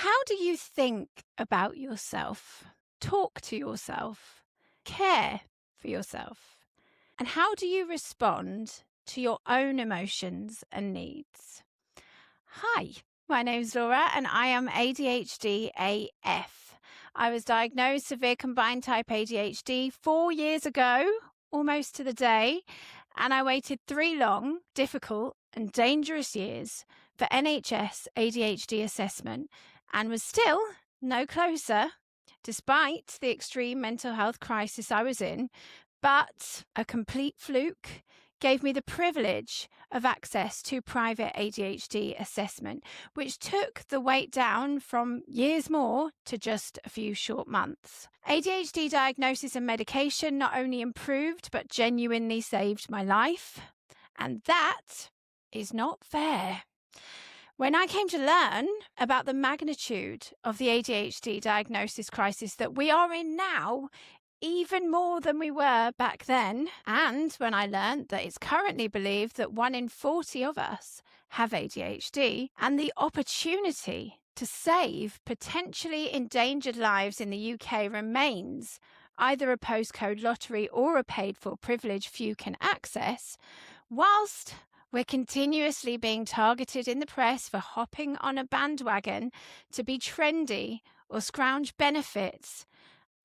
How do you think about yourself, talk to yourself, care for yourself? And how do you respond to your own emotions and needs? Hi, my name's Laura and I am ADHD AF. I was diagnosed severe combined type ADHD 4 years ago, almost to the day, and I waited 3 long, difficult and dangerous years for NHS ADHD assessment and was still no closer, despite the extreme mental health crisis I was in. But a complete fluke gave me the privilege of access to private ADHD assessment, which took the weight down from years more to just a few short months. ADHD diagnosis and medication not only improved, but genuinely saved my life. And that is not fair. When I came to learn about the magnitude of the ADHD diagnosis crisis that we are in now, even more than we were back then, and when I learned that it's currently believed that 1 in 40 of us have ADHD, and the opportunity to save potentially endangered lives in the UK remains either a postcode lottery or a paid-for privilege few can access, whilst we're continuously being targeted in the press for hopping on a bandwagon to be trendy or scrounge benefits,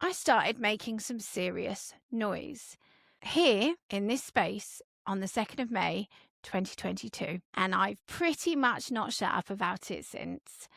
I started making some serious noise here in this space on the 2nd of May 2022. And I've pretty much not shut up about it since.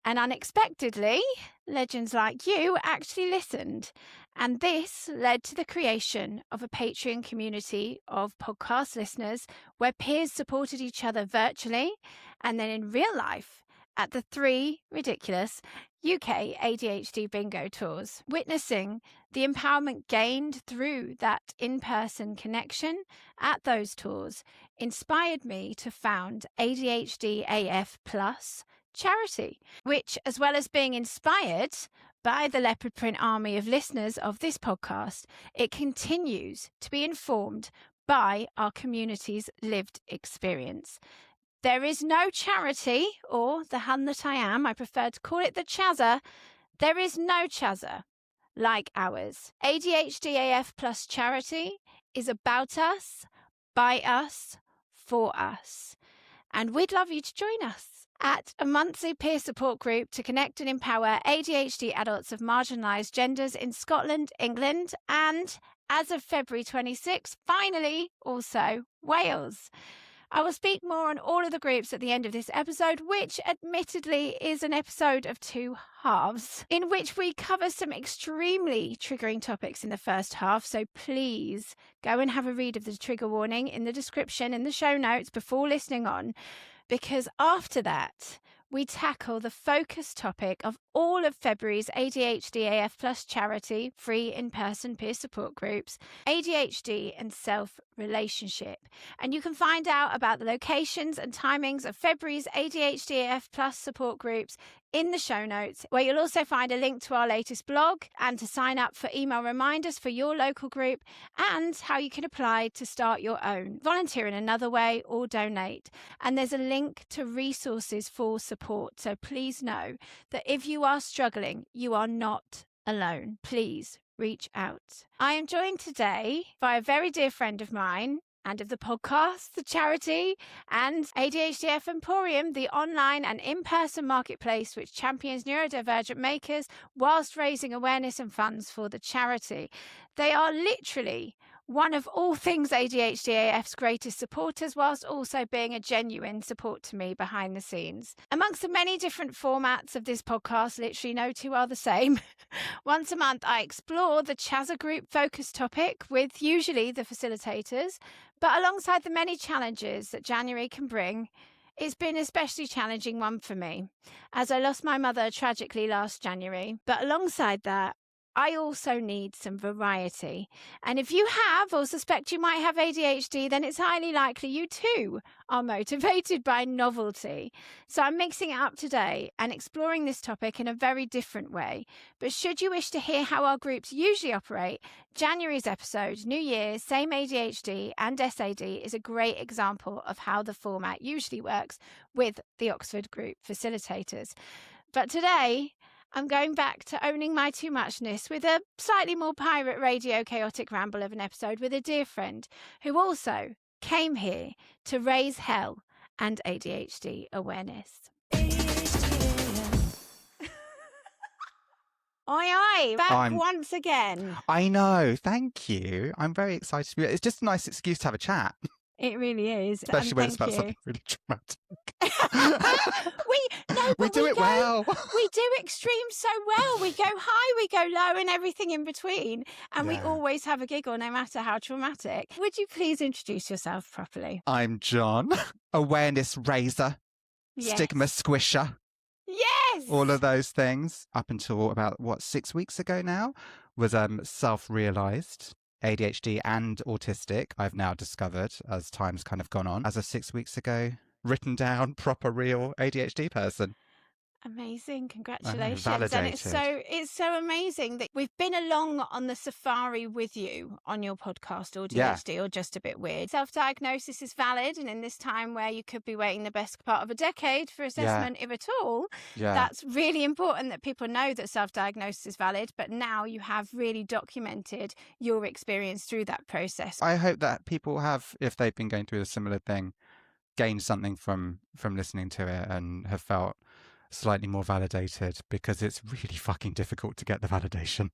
And unexpectedly, legends like you actually listened. And this led to the creation of a Patreon community of podcast listeners where peers supported each other virtually and then in real life at the 3 ridiculous UK ADHD bingo tours. Witnessing the empowerment gained through that in-person connection at those tours inspired me to found ADHD AF Plus charity, which, as well as being inspired by the leopard print army of listeners of this podcast, it continues to be informed by our community's lived experience. There is no charity, or the hun that I am, I prefer to call it the chazza. There is no chazza like ours. ADHD AF Plus charity is about us, by us, for us. And we'd love you to join us at a monthly peer support group to connect and empower ADHD adults of marginalised genders in Scotland, England, and as of February 26, finally also Wales. I will speak more on all of the groups at the end of this episode, which admittedly is an episode of 2 halves, in which we cover some extremely triggering topics in the first half. So please go and have a read of the trigger warning in the description in the show notes before listening on, because after that, we tackle the focus topic of all of February's ADHD AF Plus charity, free in-person peer support groups, ADHD and Self-relationship. And you can find out about the locations and timings of February's ADHD AF Plus support groups in the show notes, where you'll also find a link to our latest blog and to sign up for email reminders for your local group, and how you can apply to start your own, volunteer in another way, or donate. And there's a link to resources for support. So please know that if you are struggling, you are not alone. Please reach out. I am joined today by a very dear friend of mine and of the podcast, the charity, and ADHDF Emporium, the online and in-person marketplace which champions neurodivergent makers whilst raising awareness and funds for the charity. They are literally one of all things ADHD AF's greatest supporters, whilst also being a genuine support to me behind the scenes. Amongst the many different formats of this podcast, literally no 2 are the same. Once a month, I explore the Chazza Group focus topic with usually the facilitators, but alongside the many challenges that January can bring, it's been an especially challenging one for me, as I lost my mother tragically last January. But alongside that, I also need some variety. And if you have or suspect you might have ADHD, then it's highly likely you too are motivated by novelty. So I'm mixing it up today and exploring this topic in a very different way. But should you wish to hear how our groups usually operate, January's episode, New Year, Same ADHD and SAD, is a great example of how the format usually works with the Oxford Group facilitators. But today, I'm going back to owning my too muchness with a slightly more pirate radio chaotic ramble of an episode with a dear friend who also came here to raise hell and ADHD awareness. Oi, oi, back once again. I know, thank you. I'm very excited to be. It's just a nice excuse to have a chat. It really is. Especially when it's about something really traumatic. we do it well. We do extremes so well. We go high, we go low, and everything in between. And we always have a giggle, no matter how traumatic. Would you please introduce yourself properly? I'm Jon, awareness raiser, stigma squisher. Yes! All of those things. Up until about, 6 weeks ago now, was self-realised. ADHD and autistic, I've now discovered as time's kind of gone on. As of 6 weeks ago, written down, proper, real ADHD person. Amazing. Congratulations. Validated. And it's so amazing that we've been along on the safari with you on your podcast, ADHD, or Just a Bit Weird. Self-diagnosis is valid, and in this time where you could be waiting the best part of a decade for assessment, if at all, that's really important that people know that self-diagnosis is valid, but now you have really documented your experience through that process. I hope that people have, if they've been going through a similar thing, gained something from listening to it and have felt slightly more validated, because it's really fucking difficult to get the validation.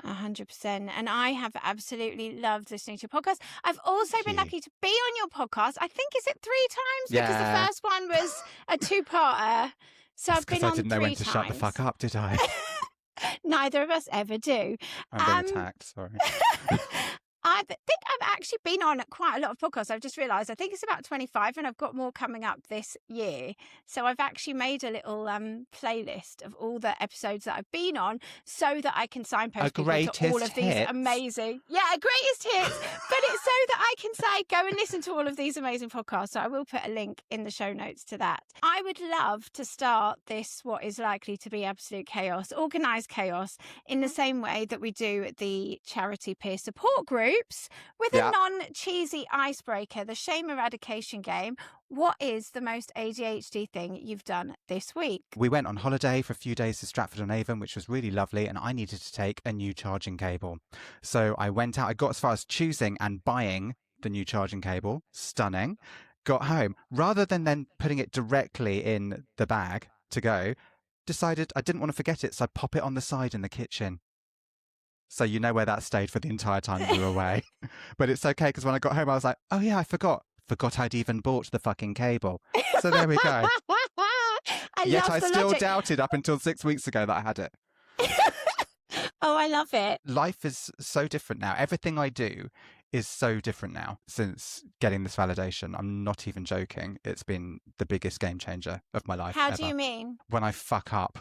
100%. And I have absolutely loved listening to your podcast. I've also been lucky to be on your podcast. I think, is it 3 times? Because the first one was a 2-parter. So I've been on 3 times. I didn't know when to shut the fuck up, did I? Neither of us ever do. I'm being attacked, sorry. I think I've actually been on quite a lot of podcasts. I've just realised I think it's about 25, and I've got more coming up this year. So I've actually made a little playlist of all the episodes that I've been on, so that I can signpost people to all of these amazing, greatest hits. But it's so that I can say, go and listen to all of these amazing podcasts. So I will put a link in the show notes to that. I would love to start this, what is likely to be absolute chaos, organised chaos, in the same way that we do the charity peer support groups, with a non-cheesy icebreaker, the shame eradication game. What is the most ADHD thing you've done this week? We went on holiday for a few days to Stratford-on-Avon, which was really lovely, and I needed to take a new charging cable. So I went out, I got as far as choosing and buying the new charging cable. Stunning. Got home. Rather than then putting it directly in the bag to go, decided I didn't want to forget it, so I pop it on the side in the kitchen. So you know where that stayed for the entire time we were away. But it's okay, because when I got home, I was like, oh yeah, I forgot I'd even bought the fucking cable. So there we go. I still doubted up until 6 weeks ago that I had it. Oh, I love it. Life is so different now. Everything I do is so different now since getting this validation. I'm not even joking. It's been the biggest game changer of my life. How do you mean? When I fuck up.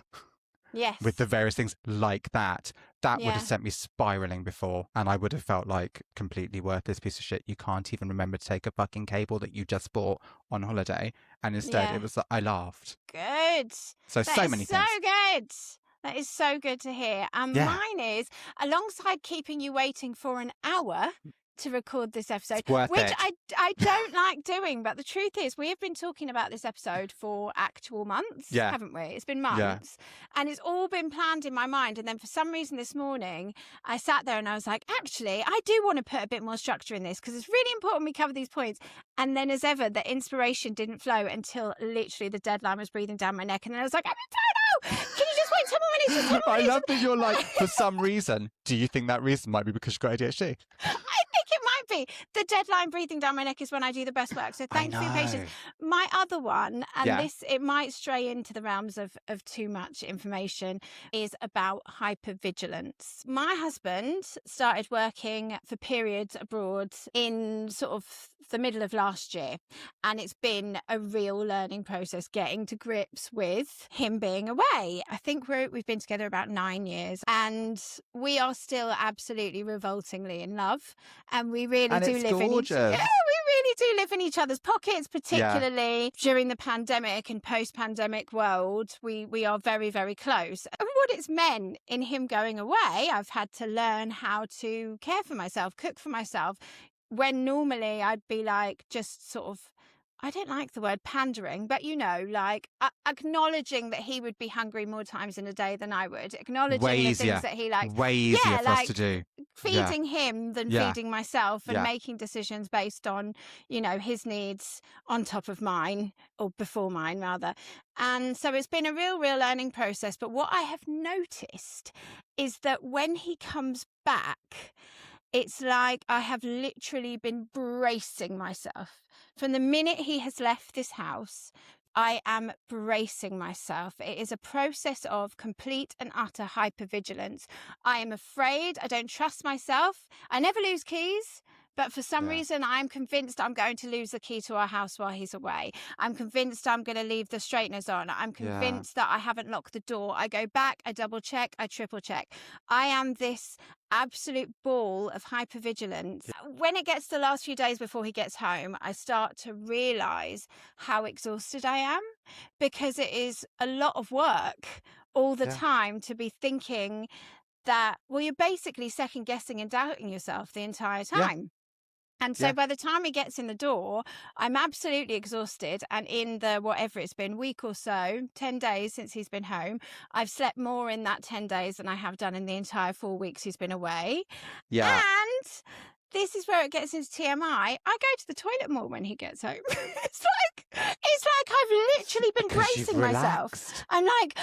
Yes. With the various things like that would have sent me spiraling before, and I would have felt like completely worthless piece of shit. You can't even remember to take a fucking cable that you just bought on holiday, and instead it was I laughed. Good. So many things. So good. That is so good to hear. And mine is, alongside keeping you waiting for an hour to record this episode, which I don't like doing, but the truth is we have been talking about this episode for actual months, haven't we? It's been months, and it's all been planned in my mind, and then for some reason this morning I sat there and I was like, actually I do want to put a bit more structure in this, because it's really important we cover these points. And then, as ever, the inspiration didn't flow until literally the deadline was breathing down my neck, and then I was like, I don't know, can you just wait 10 more minutes? I love that you're like, for some reason, do you think that reason might be because you've got ADHD? It might be. The deadline breathing down my neck is when I do the best work. So thank you for your patience. My other one, and this, it might stray into the realms of too much information, is about hypervigilance. My husband started working for periods abroad in sort of the middle of last year. And it's been a real learning process getting to grips with him being away. I think we've been together about 9 years, and we are still absolutely revoltingly in love. And we really do live in each other's pockets, particularly during the pandemic and post-pandemic world. We are very, very close. And what it's meant in him going away, I've had to learn how to care for myself, cook for myself, when normally I'd be like just sort of I don't like the word pandering, but like acknowledging that he would be hungry more times in a day than I would, Way acknowledging the things easier. that he likes. Way easier Yeah, for us to like do. Yeah. feeding him than Yeah. feeding myself, and Yeah. making decisions based on, his needs on top of mine, or before mine rather. And so it's been a real learning process. But what I have noticed is that when he comes back, it's like I have literally been bracing myself. From the minute he has left this house, I am bracing myself. It is a process of complete and utter hypervigilance. I am afraid. I don't trust myself. I never lose keys. But for some Yeah. reason, I'm convinced I'm going to lose the key to our house while he's away. I'm convinced I'm going to leave the straighteners on. I'm Yeah. convinced that I haven't locked the door. I go back, I double check, I triple check. I am this absolute ball of hypervigilance. When it gets the last few days before he gets home, I start to realize how exhausted I am, because it is a lot of work all the Yeah. time to be thinking that, well, you're basically second guessing and doubting yourself the entire Yeah. time. And so Yeah. by the time he gets in the door, I'm absolutely exhausted. And in the, whatever it's been, week or so, 10 days since he's been home, I've slept more in that 10 days than I have done in the entire 4 weeks he's been away. Yeah. And this is where it gets into TMI. I go to the toilet more when he gets home. It's like I've literally been Because you've bracing myself. relaxed. I'm like,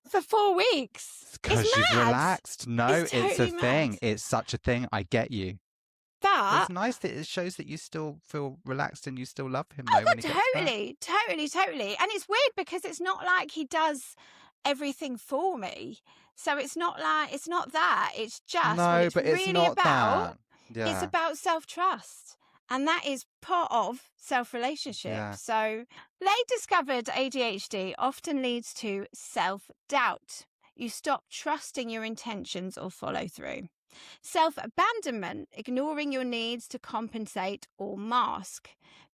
for 4 weeks. Because It's you've mad. relaxed. No, It's it's a totally thing. mad. It's such a thing. I get you. But It's nice that it shows that you still feel relaxed and you still love him, oh though, when God, he gets back. totally. And it's weird because it's not like he does everything for me. So it's not that. It's just what No, it's but it's really not about. that. It's Yeah. about self-trust. And that is part of self-relationship. Yeah. So late discovered ADHD often leads to self-doubt. You stop trusting your intentions or follow through. Self-abandonment, ignoring your needs to compensate or mask.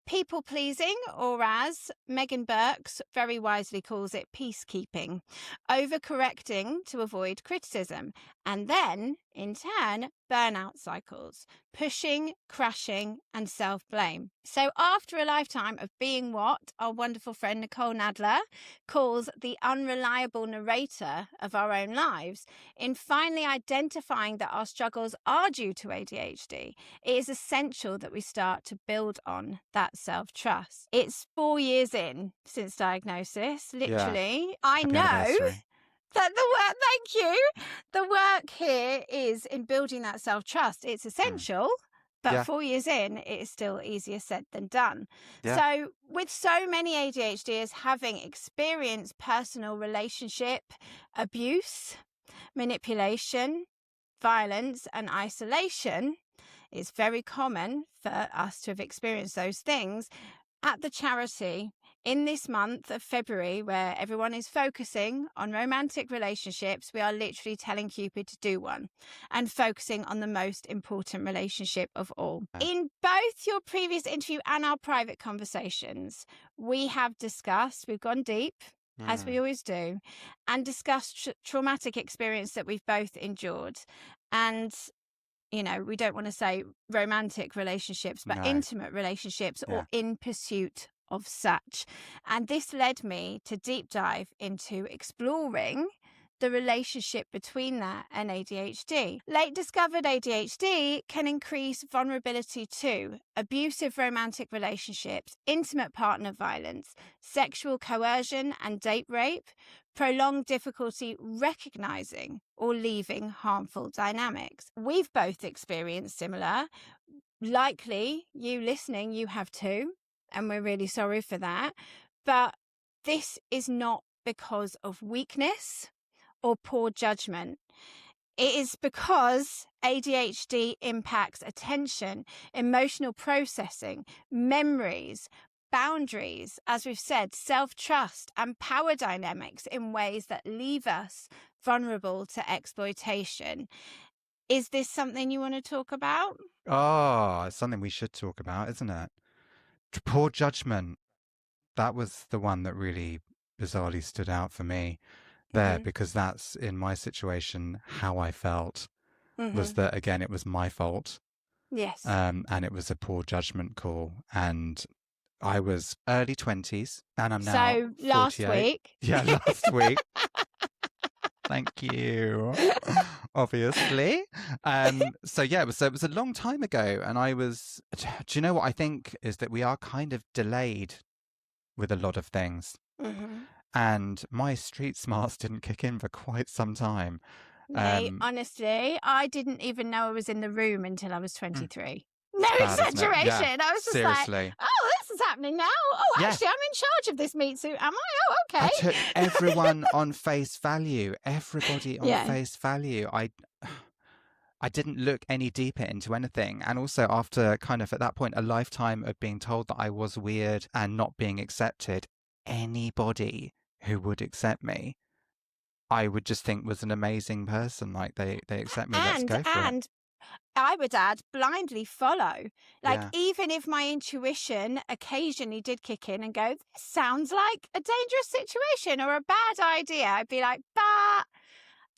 People-pleasing, or as Megan Burks very wisely calls it, peacekeeping. Overcorrecting to avoid criticism. And then, in turn, burnout cycles. Pushing, crashing, and self-blame. So after a lifetime of being what our wonderful friend Nicole Nadler calls the unreliable narrator of our own lives, in finally identifying that our struggles are due to ADHD, it is essential that we start to build on that self-trust. It's 4 years in since diagnosis, literally. I Happy know anniversary. that thank you. The work here is in building that self-trust. It's essential. But Yeah. 4 years in, it is still easier said than done. Yeah. So with so many ADHDers having experienced personal relationship abuse, manipulation, violence, and isolation, it's very common for us to have experienced those things. At the charity, in this month of February, where everyone is focusing on romantic relationships, we are literally telling Cupid to do one and focusing on the most important relationship of all. In both your previous interview and our private conversations, we have discussed, we've gone deep, as we always do, and discussed traumatic experience that we've both endured. And we don't want to say romantic relationships, but No. intimate relationships, Yeah. or in pursuit of such. And this led me to deep dive into exploring the relationship between that and ADHD. Late discovered ADHD can increase vulnerability to abusive romantic relationships, intimate partner violence, sexual coercion and date rape, prolonged difficulty recognizing or leaving harmful dynamics. We've both experienced similar. Likely, you listening, you have too, and we're really sorry for that. But this is not because of weakness or poor judgment. It is because ADHD impacts attention, emotional processing, memories, boundaries, as we've said, self-trust and power dynamics in ways that leave us vulnerable to exploitation. Is this something you want to talk about? Oh, it's something we should talk about, isn't it? Poor judgment. That was the one that really bizarrely stood out for me there, because that's, in my situation, how I felt was that, again, it was my fault. Yes. And it was a poor judgment call. And I was early 20s and I'm now So last 48. week. Yeah, last week. Thank you. Obviously. So it was a long time ago. And do you know what I think is that we are kind of delayed with a lot of things. Hmm. And my street smarts didn't kick in for quite some time. Mate, Um, honestly, I didn't even know I was in the room until I was mm, 23. No it's bad, isn't it? Yeah, exaggeration. I was just like, seriously. oh, this is happening now. Oh, Yeah. actually, I'm in charge of this meat suit. Am I? Oh, I okay. took everyone on face value. Everybody on Yeah. face value. I didn't look any deeper into anything. And also, after kind of at that point, a lifetime of being told that I was weird and not being accepted, anybody who would accept me, I would just think was an amazing person. Like they accept me, let's And go for it. and I would add, blindly follow. Like, Yeah. even if my intuition occasionally did kick in and go, this sounds like a dangerous situation or a bad idea, I'd be like, bah,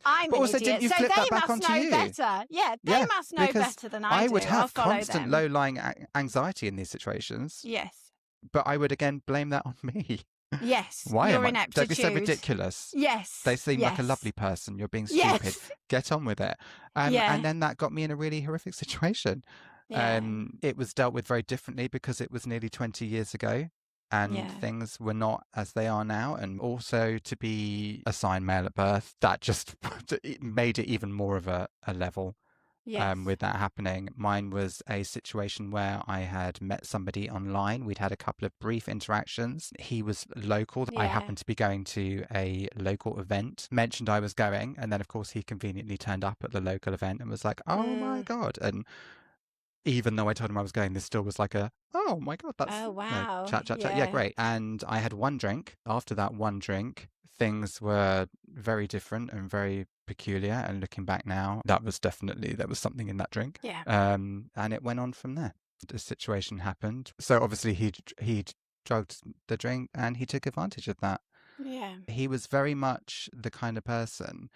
I'm But an also, didn't idiot. you So flip they that back must onto know you? better. Yeah, they Yeah, must know because better than I I do. would I'll have follow constant them. low-lying anxiety in these situations, Yes. but I would again blame that on me. Yes. Why am Your I? Don't be so ineptitude. ridiculous. They Yes. seem like a Yes. lovely person. You're being stupid. Yes. Get on with it. And Yeah. then that got me in a really horrific situation. Yeah. It was dealt with very differently because it was nearly 20 years ago and Yeah. things were not as they are now. And also to be assigned male at birth, that just it made it even more of a level Yes. with that happening. Mine was a situation where I had met somebody online. We'd had a couple of brief interactions. He was local. I Yeah. happened to be going to a local event, mentioned I was going, and then, of course, he conveniently turned up at the local event and was like, oh my Mm. God. And even though I told him I was going, this still was like oh my God, that's, Oh, wow. chat, chat, chat. Yeah, Yeah. great. And I had one drink. After that one drink, things were very different and very peculiar. And looking back now, there was something in that drink. Yeah. And it went on from there. The situation happened. So obviously he'd drugged the drink and he took advantage of that. Yeah. He was very much the kind of person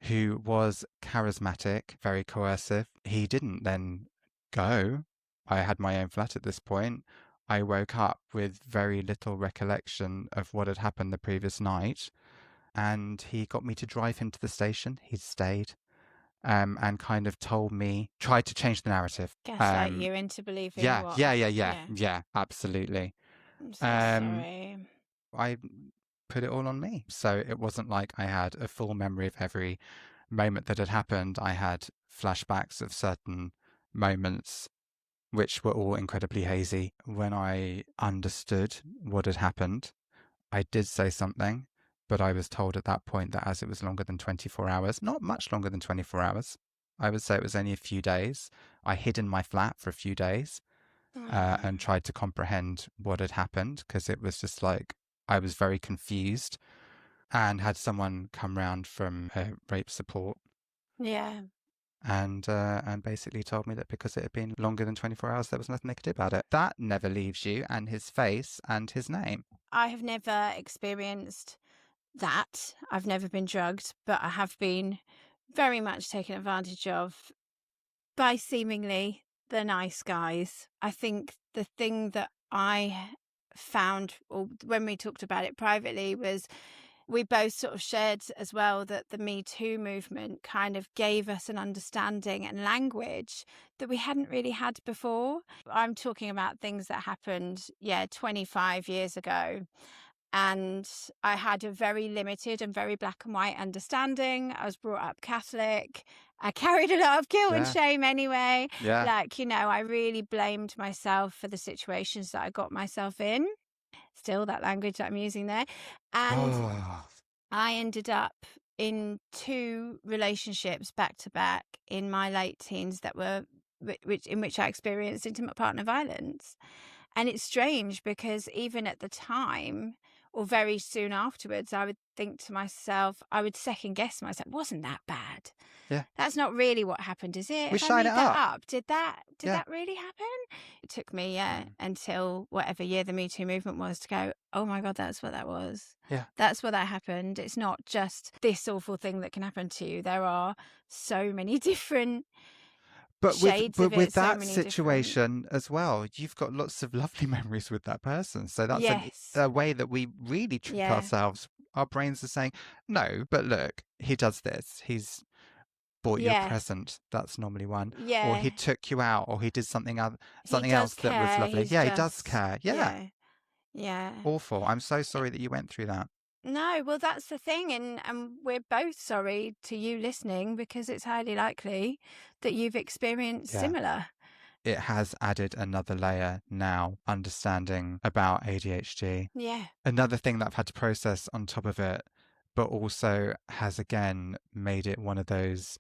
who was charismatic, very coercive. He didn't then go. I had my own flat at this point. I woke up with very little recollection of what had happened the previous night. And he got me to drive him to the station. He'd stayed and kind of tried to change the narrative. Gaslight you into believing Yeah, what? yeah, yeah, yeah, Yeah. yeah, absolutely. I'm so Um, sorry. I put it all on me. So it wasn't like I had a full memory of every moment that had happened. I had flashbacks of certain moments, which were all incredibly hazy. When I understood what had happened, I did say something, but I was told at that point that as it was longer than 24 hours, not much longer than 24 hours, I would say it was only a few days. I hid in my flat for a few days and Mm. tried to comprehend what had happened because it was just like I was very confused and had someone come round from rape support Yeah. and basically told me that because it had been longer than 24 hours, there was nothing they could do about it. That never leaves you, and his face and his name. I have never experienced that. I've never been drugged, but I have been very much taken advantage of by seemingly the nice guys. I think the thing that I found, or when we talked about it privately, was we both sort of shared as well that the Me Too movement kind of gave us an understanding and language that we hadn't really had before. I'm talking about things that happened, 25 years ago. And I had a very limited and very black and white understanding. I was brought up Catholic. I carried a lot of guilt and Yeah, shame anyway. yeah. Like, I really blamed myself for the situations that I got myself in. Still, that language that I'm using there. And Oh, I ended up in two relationships back to back in my late teens that were in which I experienced intimate partner violence. And it's strange because even at the time or very soon afterwards, I would think to myself, I would second guess myself, wasn't that bad? yeah. That's not really what happened, is it? We If I shine it made that up. up, did that Yeah. really happen? It took me, Mm. until whatever year the Me Too movement was to go, oh my God, that's what that was. Yeah. That's what that happened. It's not just this awful thing that can happen to you. There are so many different But shades of with it, so that many different. situation as well, you've got lots of lovely memories with that person. So that's Yes. a way that we really trick Yeah. ourselves. Our brains are saying, no, but look, he does this. He's bought you a Yeah. present. That's normally one. Or Yeah. he took you out, or he did He something else does that was care. lovely. He's Yeah, he does just, care. Yeah. yeah. Yeah. Awful. I'm so sorry that you went through that. No, well, that's the thing. And we're both sorry to you listening because it's highly likely that you've experienced Yeah. similar. It has added another layer now, understanding about ADHD. Yeah. Another thing that I've had to process on top of it, but also has again made it one of those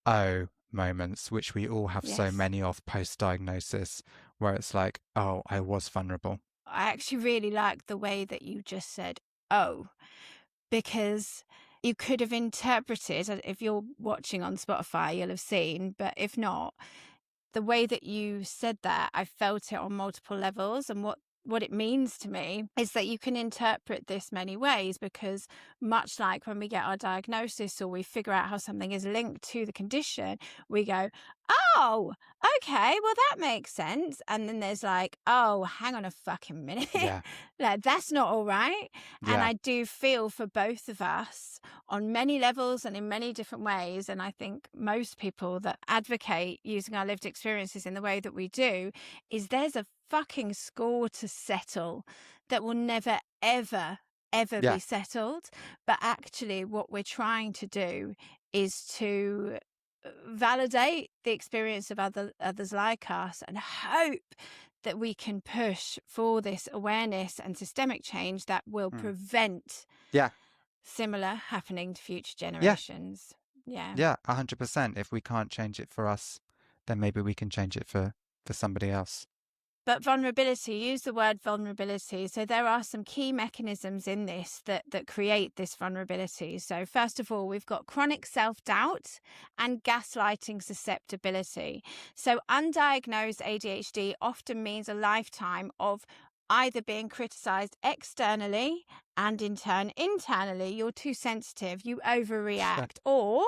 oh moments, which we all have so Yes. many of post diagnosis, where it's like, oh, I was vulnerable. I actually really like the way that you just said, oh, because you could have interpreted, if you're watching on Spotify, you'll have seen, but if not, the way that you said that, I felt it on multiple levels. And what it means to me is that you can interpret this many ways, because much like when we get our diagnosis or we figure out how something is linked to the condition, we go, oh, okay, well, that makes sense. And then there's like, oh, hang on a fucking minute. Yeah. Like, that's not all right. And Yeah. I do feel for both of us on many levels and in many different ways. And I think most people that advocate using our lived experiences in the way that we do, is there's a fucking score to settle that will never, ever, ever be Yeah. settled. But actually, what we're trying to do is to validate the experience of others like us, and hope that we can push for this awareness and systemic change that will Mm. prevent Yeah. similar happening to future Yeah. generations. Yeah. Yeah. 100%. If we can't change it for us, then maybe we can change it for somebody else. But vulnerability, use the word vulnerability. So there are some key mechanisms in this that create this vulnerability. So first of all, we've got chronic self-doubt and gaslighting susceptibility. So undiagnosed ADHD often means a lifetime of either being criticized externally and in turn internally, you're too sensitive, you overreact, or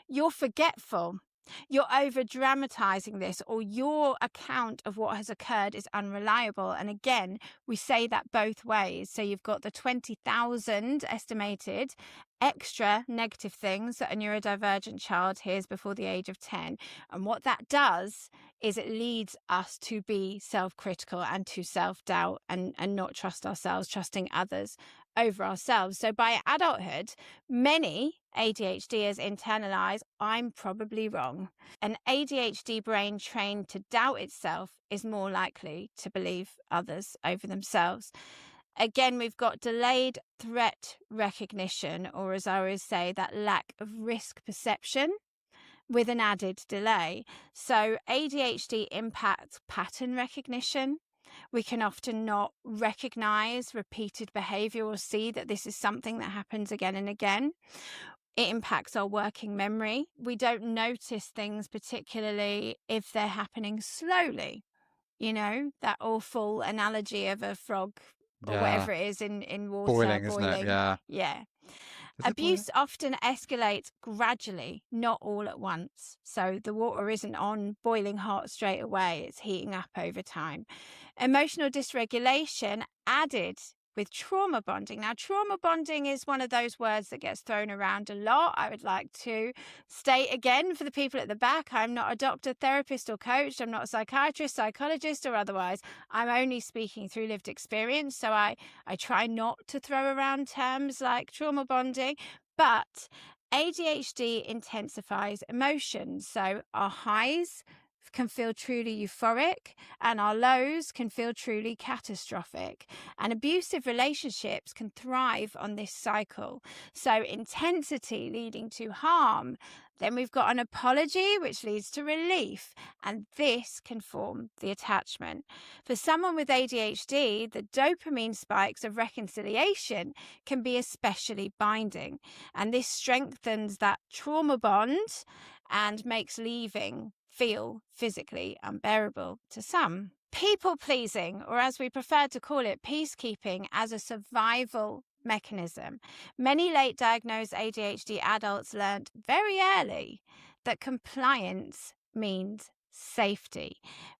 you're forgetful. You're over dramatizing this, or your account of what has occurred is unreliable. And again, we say that both ways. So you've got the 20,000 estimated extra negative things that a neurodivergent child hears before the age of 10. And what that does is it leads us to be self-critical and to self-doubt and not trust ourselves, trusting others over ourselves. So by adulthood, many ADHDers internalize, I'm probably wrong. An ADHD brain trained to doubt itself is more likely to believe others over themselves. Again, we've got delayed threat recognition, or as I always say, that lack of risk perception with an added delay. So ADHD impacts pattern recognition. We can often not recognize repeated behavior or see that this is something that happens again and again. It impacts our working memory. We don't notice things, particularly if they're happening slowly. You know, that awful analogy of a frog or Yeah. whatever it is in water Boiling, isn't it? boiling. Yeah. Yeah. Is it boiling? Abuse often escalates gradually, not all at once. So the water isn't on boiling hot straight away, it's heating up over time. Emotional dysregulation added with trauma bonding. Now, trauma bonding is one of those words that gets thrown around a lot. I would like to state again for the people at the back, I'm not a doctor, therapist, or coach. I'm not a psychiatrist, psychologist, or otherwise. I'm only speaking through lived experience. So I try not to throw around terms like trauma bonding, but ADHD intensifies emotions. So our highs can feel truly euphoric and our lows can feel truly catastrophic. And abusive relationships can thrive on this cycle. So intensity leading to harm. Then we've got an apology, which leads to relief. And this can form the attachment. For someone with ADHD, the dopamine spikes of reconciliation can be especially binding. And this strengthens that trauma bond and makes leaving feel physically unbearable to some. People pleasing, or as we prefer to call it, peacekeeping, as a survival mechanism. Many late diagnosed ADHD adults learned very early that compliance means safety.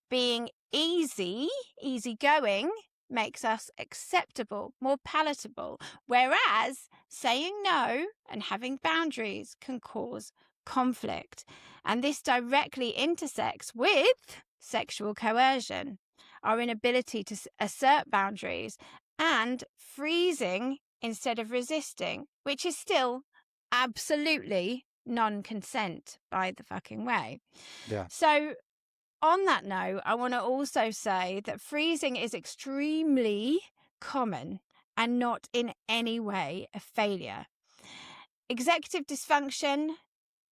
Being easygoing makes us acceptable, more palatable, whereas saying no and having boundaries can cause conflict. And this directly intersects with sexual coercion, our inability to assert boundaries, and freezing instead of resisting, which is still absolutely non-consent, by the fucking way. Yeah. So on that note, I want to also say that freezing is extremely common and not in any way a failure. Executive dysfunction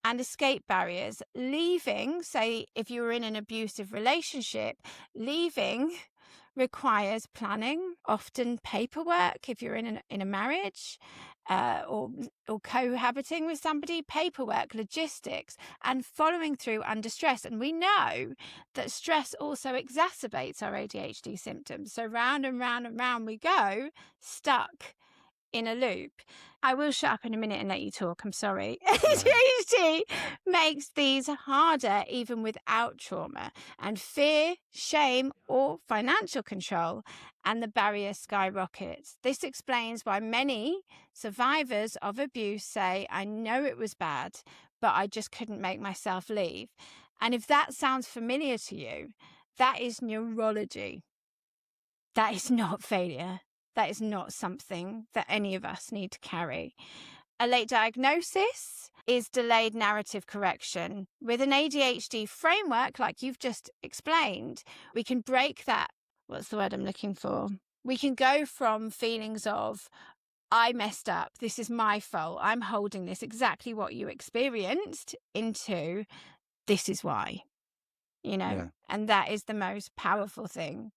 and escape barriers, leaving, say, if you were in an abusive relationship, leaving requires planning, often paperwork. If you're in a marriage or cohabiting with somebody, paperwork, logistics, and following through under stress. And we know that stress also exacerbates our ADHD symptoms. So round and round and round we go, stuck in a loop. I will shut up in a minute and let you talk. I'm sorry. ADHD makes these harder even without trauma, and fear, shame, or financial control, and the barrier skyrockets. This explains why many survivors of abuse say, I know it was bad, but I just couldn't make myself leave. And if that sounds familiar to you, that is neurology. That is not failure. That is not something that any of us need to carry. A late diagnosis is delayed narrative correction. With an ADHD framework, like you've just explained, we can break that. What's the word I'm looking for? We can go from feelings of, I messed up, this is my fault, I'm holding this, exactly what you experienced, into this is why, and that is the most powerful thing.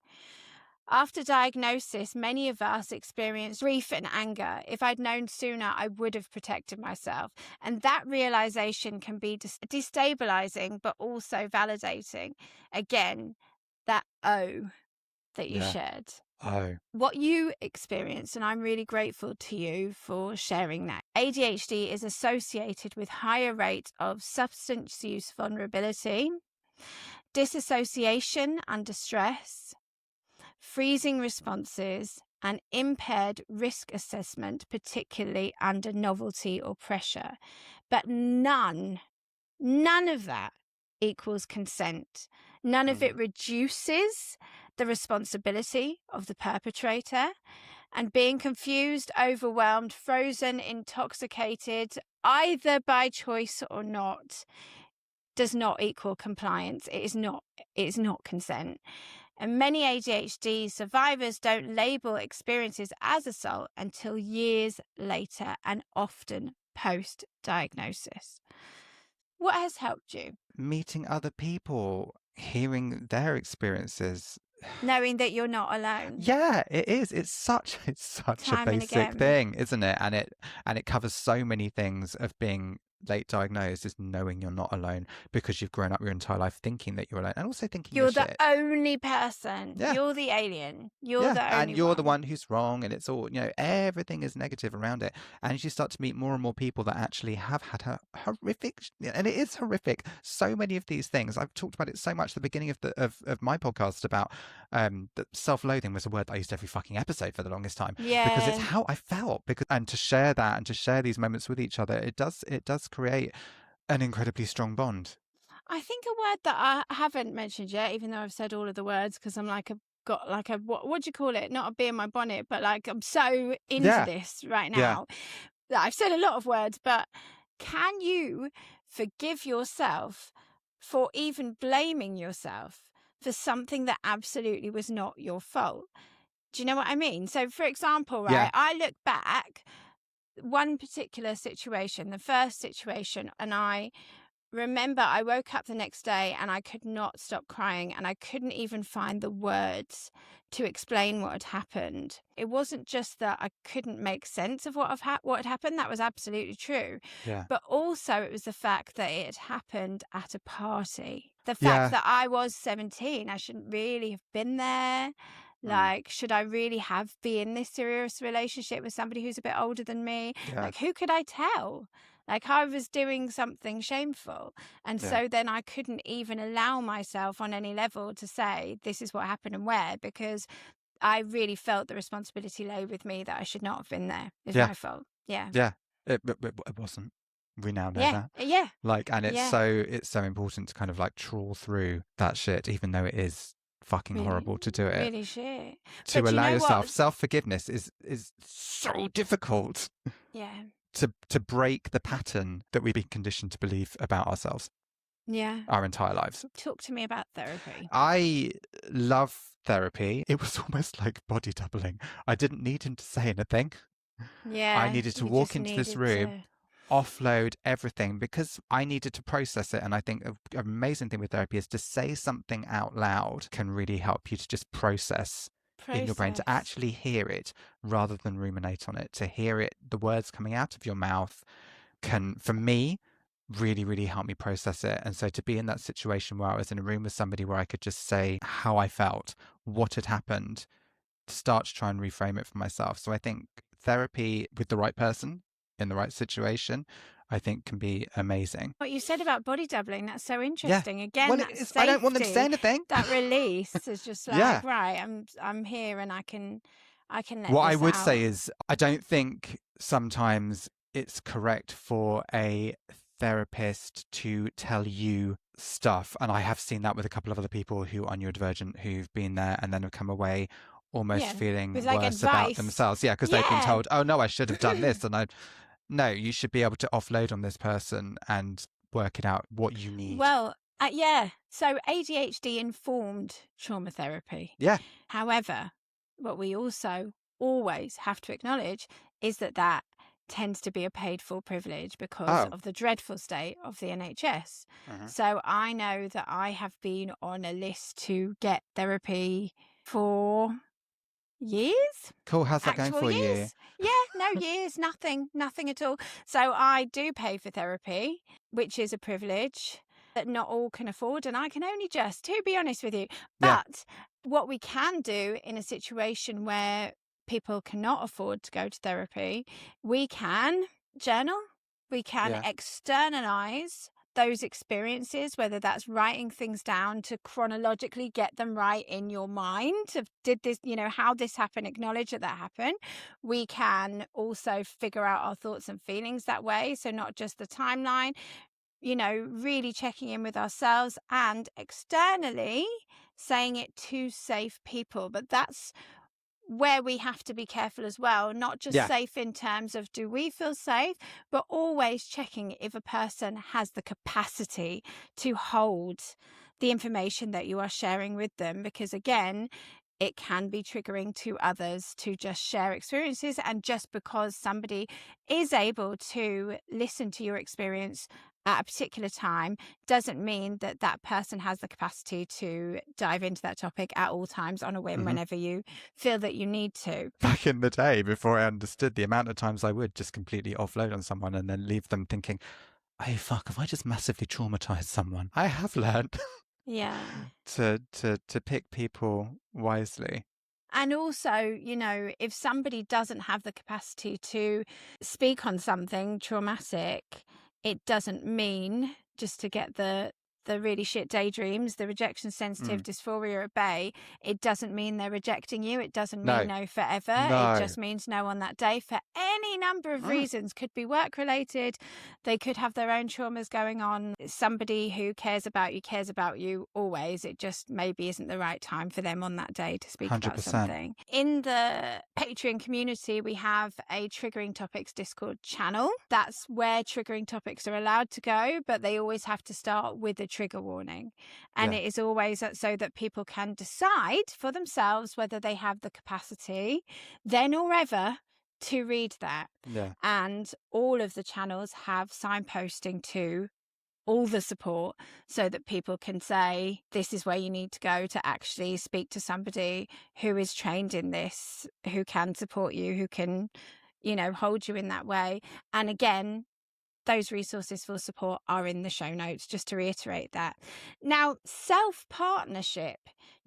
After diagnosis, many of us experience grief and anger. If I'd known sooner, I would have protected myself. And that realization can be destabilizing, but also validating. Again, that that you shared. What you experienced, and I'm really grateful to you for sharing that. ADHD is associated with higher rates of substance use vulnerability, disassociation under stress, freezing responses, and impaired risk assessment, particularly under novelty or pressure. But none of that equals consent. None of it reduces the responsibility of the perpetrator. And being confused, overwhelmed, frozen, intoxicated, either by choice or not, does not equal compliance. It is not consent. And many ADHD survivors don't label experiences as assault until years later, and often post-diagnosis. What has helped you? Meeting other people, hearing their experiences. Knowing that you're not alone. Yeah, it is. It's such a basic thing, isn't it? And it covers so many things of being late diagnosed, is knowing you're not alone, because you've grown up your entire life thinking that you're alone, and also thinking you're the shit. only person. Yeah. You're the alien. You're the only and you're the one who's wrong, and it's all, everything is negative around it. And as you start to meet more and more people that actually have had a horrific, and it is horrific, so many of these things. I've talked about it so much at the beginning of my podcast about that self-loathing was a word that I used every fucking episode for the longest time. Yeah. Because it's how I felt. And to share that and to share these moments with each other, it does create an incredibly strong bond. I think a word that I haven't mentioned yet, even though I've said all of the words, because I'm like what do you call it? Not a bee in my bonnet, but like I'm so into this right now. Yeah. I've said a lot of words, but can you forgive yourself for even blaming yourself for something that absolutely was not your fault? Do you know what I mean? So, for example, right, I look back, one particular situation, the first situation, and I remember I woke up the next day and I could not stop crying, and I couldn't even find the words to explain what had happened. It wasn't just that I couldn't make sense of what had happened. That was absolutely true. Yeah. But also it was the fact that it had happened at a party. The fact that I was 17, I shouldn't really have been there. Like, should I really be in this serious relationship with somebody who's a bit older than me? Like, who could I tell? Like I was doing something shameful. And Yeah. so then I couldn't even allow myself on any level to say, this is what happened and where, because I really felt the responsibility lay with me that I should not have been there. It's Yeah. my fault. Yeah. Yeah. It wasn't. We now know Yeah. that. Yeah. Like, and Yeah. it's so important to kind of like trawl through that shit, even though it is fucking Really, horrible to do it. really shit. To But you allow know what? yourself self-forgiveness is so difficult Yeah. to break the pattern that we've been conditioned to believe about ourselves Yeah. our entire lives. Talk to me about therapy. I love therapy. It was almost like body doubling. I didn't need him to say anything. I Yeah. needed to You walk just into this needed room, to offload everything because I needed to process it. And I think an amazing thing with therapy is to say something out loud can really help you to just process in your brain, to process. actually hear it rather than ruminate on it. To hear it, the words coming out of your mouth can, for me, really, really help me process it. And so to be in that situation where I was in a room with somebody where I could just say how I felt, what had happened, start to try and reframe it for myself. So I think therapy with the right person in the right situation, I think can be amazing. What you said about body doubling, that's so Yeah. interesting. Again, Well, that I don't want them to say safety, anything. that release is just Yeah. like, right, I'm here and I can let What I this would say out. is, I don't think sometimes it's correct for a therapist to tell you stuff. And I have seen that with a couple of other people who are neurodivergent who've been there and then have come away almost Yeah. feeling With like worse about advice. themselves. Yeah, because they've been Yeah. told, oh no, I should have done this. And no, you should be able to offload on this person and work it out what you need. Well, yeah. So ADHD informed trauma therapy. Yeah. However, what we also always have to acknowledge is that that tends to be a paid for privilege because Oh. of the dreadful state of the NHS. Uh-huh. So I know that I have been on a list to get therapy for years. Cool. How's that going Actual for you? years. Yeah, no years, nothing at all. So I do pay for therapy, which is a privilege that not all can afford. And I can only just, to be honest with you. Yeah. But what we can do in a situation where people cannot afford to go to therapy, we can journal, we can Yeah. externalize those experiences, whether that's writing things down to chronologically get them right in your mind of did this, how this happened, acknowledge that happened. We can also figure out our thoughts and feelings that way. So not just the timeline, really checking in with ourselves and externally saying it to safe people. But that's where we have to be careful as well, not just Yeah. safe in terms of do we feel safe, but always checking if a person has the capacity to hold the information that you are sharing with them. Because again, it can be triggering to others to just share experiences. And just because somebody is able to listen to your experience at a particular time doesn't mean that that person has the capacity to dive into that topic at all times on a whim Mm-hmm. whenever you feel that you need to. Back in the day, before I understood, the amount of times I would just completely offload on someone and then leave them thinking, oh fuck, have I just massively traumatized someone? I have learned Yeah. to pick people wisely. And also, if somebody doesn't have the capacity to speak on something traumatic, it doesn't mean, just to get the really shit daydreams, the rejection sensitive dysphoria at bay, it doesn't mean they're rejecting you. It doesn't mean No. no forever. No. It just means no on that day for any number of reasons. Could be work related. They could have their own traumas going on. Somebody who cares about you always. It just maybe isn't the right time for them on that day to speak about 100%. something. In the Patreon community, we have a triggering topics Discord channel. That's where triggering topics are allowed to go, but they always have to start with a trigger warning. And Yeah. it is always so that people can decide for themselves whether they have the capacity then or ever to read that. Yeah. And all of the channels have signposting to all the support so that people can say, this is where you need to go to actually speak to somebody who is trained in this, who can support you, who can, hold you in that way. And again, those resources for support are in the show notes, just to reiterate that. Now, self-partnership.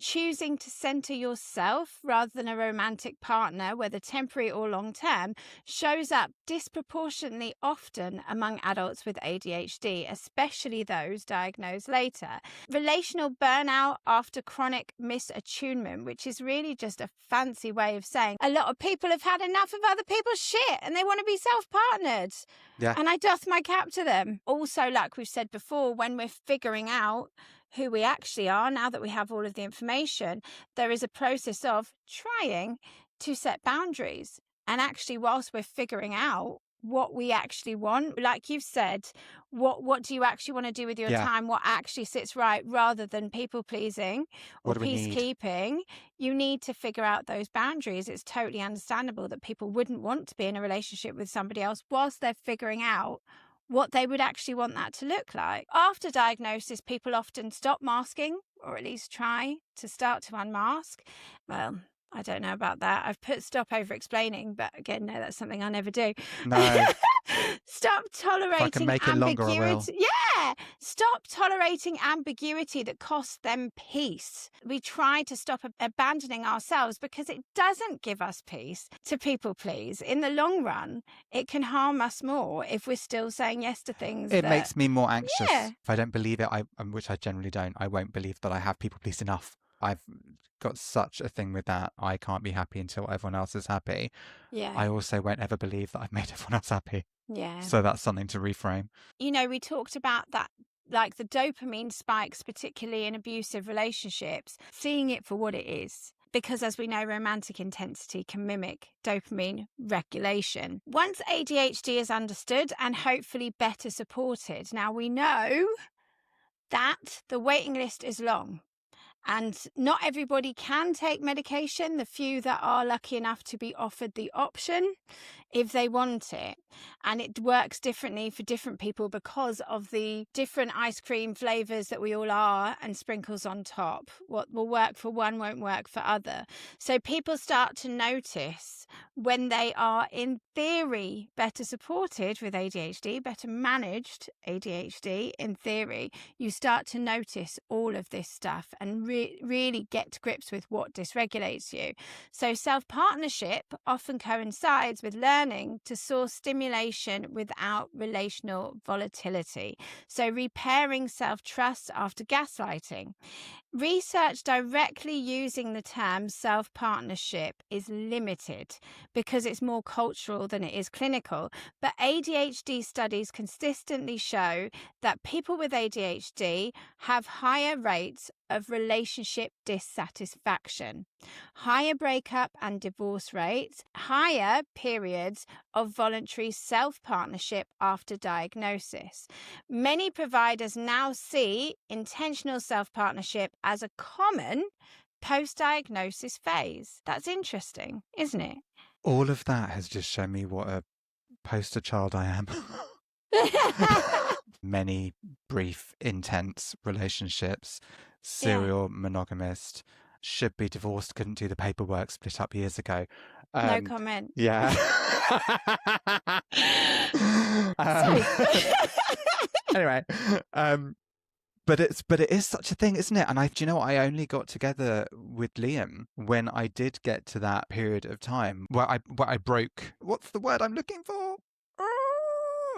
Choosing to center yourself rather than a romantic partner, whether temporary or long term, shows up disproportionately often among adults with ADHD, especially those diagnosed later. Relational burnout after chronic misattunement, which is really just a fancy way of saying a lot of people have had enough of other people's shit and they want to be self-partnered. Yeah. And I doth my cap to them. Also, like we've said before, when we're figuring out who we actually are, now that we have all of the information, there is a process of trying to set boundaries. And actually, whilst we're figuring out what we actually want, like you've said, what do you actually want to do with your Yeah. time? What actually sits right, rather than people pleasing or What do we need? peacekeeping? You need to figure out those boundaries. It's totally understandable that people wouldn't want to be in a relationship with somebody else whilst they're figuring out what they would actually want that to look like. After diagnosis, people often stop masking, or at least try to start to unmask. Well, I don't know about that. I've put stop over explaining, but again, no, that's something I never do. No. Stop If I can tolerating make it longer, I will. ambiguity. Yeah. Stop tolerating ambiguity that costs them peace. We try to stop abandoning ourselves because it doesn't give us peace to people please. In the long run, it can harm us more if we're still saying yes to things. It makes me more anxious. Yeah. If I don't believe it, which I generally don't, I won't believe that I have people pleased enough. I've got such a thing with that. I can't be happy until everyone else is happy. Yeah. I also won't ever believe that I've made everyone else happy. Yeah. So that's something to reframe. You know, we talked about that, like the dopamine spikes, particularly in abusive relationships, seeing it for what it is. Because as we know, romantic intensity can mimic dopamine regulation. Once ADHD is understood and hopefully better supported, now we know that the waiting list is long. And not everybody can take medication. The few that are lucky enough to be offered the option, if they want it. And it works differently for different people because of the different ice cream flavors that we all are and sprinkles on top. What will work for one won't work for other. So people start to notice when they are, in theory, better supported with ADHD, better managed ADHD, in theory, you start to notice all of this stuff and really get to grips with what dysregulates you. So self-partnership often coincides with learning to source stimulation without relational volatility. So repairing self-trust after gaslighting. Research directly using the term self-partnership is limited because it's more cultural than it is clinical. But ADHD studies consistently show that people with ADHD have higher rates of relationship dissatisfaction, higher breakup and divorce rates, higher periods of voluntary self-partnership after diagnosis. Many providers now see intentional self-partnership as a common post-diagnosis phase. That's interesting, isn't it? All of that has just shown me what a poster child I am. Many brief, intense relationships, serial monogamist, should be divorced, couldn't do the paperwork, split up years ago. No comment. Yeah. Anyway, but it is such a thing, isn't it? And do you know what? I only got together with Liam when I did get to that period of time where I broke. What's the word I'm looking for?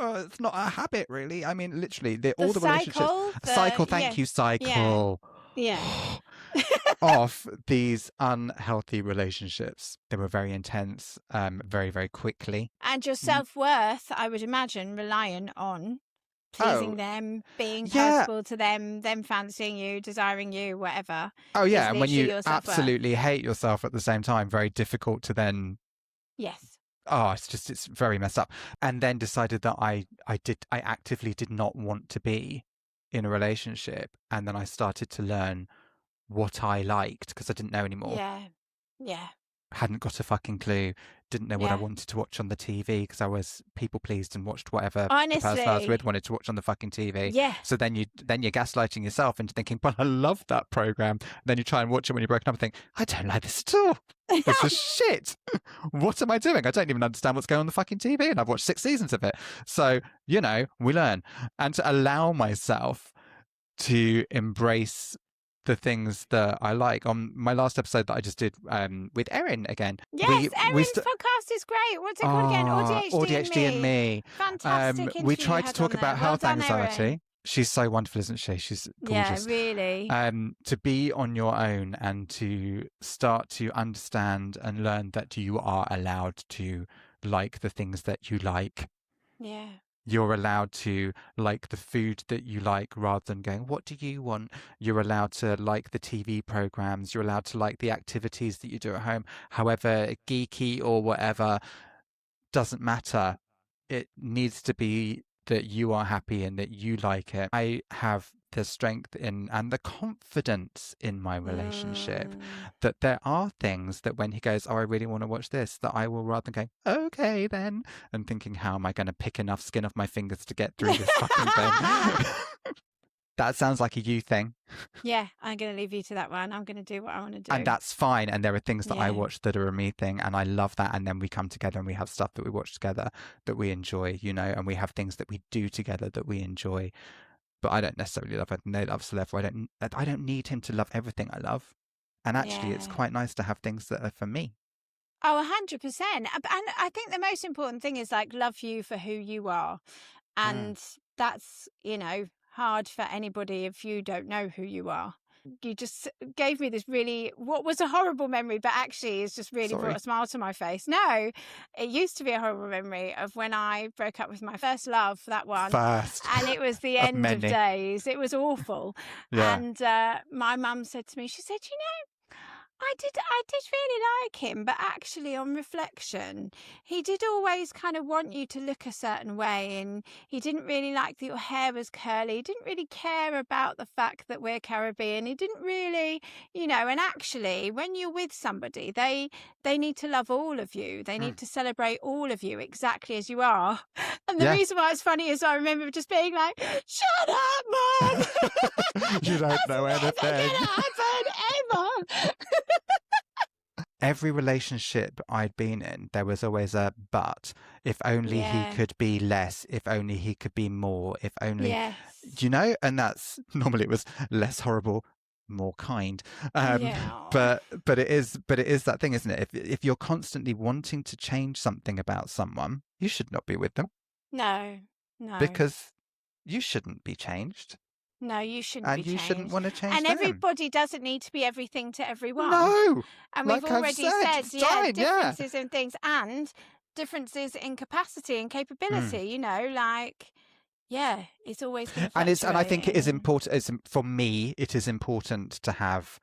It's not a habit, really. I mean, literally, all the relationships. Cycle. Thank you, cycle. Yeah. Off these unhealthy relationships. They were very intense, very, very quickly. And your self-worth, I would imagine, reliant on pleasing them, being personable to them fancying you, desiring you, whatever. Oh, yeah. And when you absolutely hate yourself at the same time, very difficult to then... Yes. Oh, it's very messed up. And then decided that I actively did not want to be in a relationship. And then I started to learn what I liked because I didn't know anymore. Yeah. Hadn't got a fucking clue. Didn't know what I wanted to watch on the TV because I was people pleased and watched whatever the person I was with wanted to watch on the fucking TV. Yeah. So then you're gaslighting yourself into thinking, well, I love that program. And then you try and watch it when you're broken up and think, I don't like this at all. This is shit. What am I doing? I don't even understand what's going on the fucking TV, and I've watched 6 seasons of it. So, we learn. And to allow myself to embrace the things that I like. On my last episode that I just did with Erin again, Yes, we Erin's podcast is great. What's it called again? ADHD and ADHD and Me. me. Fantastic We interview you tried to had talk on there. about Well health done, anxiety. Erin. She's so wonderful, isn't she? She's Yeah, gorgeous. really. To be on your own and to start to understand and learn that you are allowed to like the things that you like. Yeah. You're allowed to like the food that you like rather than going, what do you want? You're allowed to like the TV programs. You're allowed to like the activities that you do at home, however geeky or whatever, doesn't matter. It needs to be that you are happy and that you like it. I have the strength in and the confidence in my relationship that there are things that when he goes, oh, I really want to watch this, that I will rather than go, okay then, and thinking, how am I going to pick enough skin off my fingers to get through this fucking thing? That sounds like a you thing. Yeah, I'm going to leave you to that one. I'm going to do what I want to do. And that's fine. And there are things that I Yeah. watch that are a me thing, and I love that. And then we come together and we have stuff that we watch together that we enjoy, you know, and we have things that we do together that we enjoy. But I don't necessarily love everything they love. So therefore, I don't need him to love everything I love. And actually, it's Yeah. quite nice to have things that are for me. Oh, 100%. And I think the most important thing is like love you for who you are. And that's, you know, hard for anybody if you don't know who you are. You just gave me this really, what was a horrible memory, but actually it's just really brought a smile to my face. No, it used to be a horrible memory of when I broke up with my first love, that one. First. And it was the Of end of many. days. It was awful. Yeah. And my mum said to me, she said, you know, I did really like him, but actually on reflection, he did always kind of want you to look a certain way, and he didn't really like that your hair was curly. He didn't really care about the fact that we're Caribbean. He didn't really, you know, and actually when you're with somebody, they need to love all of you. They need to celebrate all of you exactly as you are. And the reason why it's funny is I remember just being like, shut up, Mum! You don't know anything. That's never gonna happen, ever! Every relationship I'd been in, there was always a but. If only he could be less, if only he could be more, if only, you know, and that's normally it was less horrible, more kind. But it is that thing, isn't it? If you're constantly wanting to change something about someone, you should not be with them. No. Because you shouldn't be changed. No, you shouldn't and be you changed. shouldn't want to change and them. Everybody doesn't need to be everything to everyone. No. And like we've already said, differences in things and differences in capacity and capability, you know, like, it's always going to fluctuate. And I think it is important, for me, it is important to have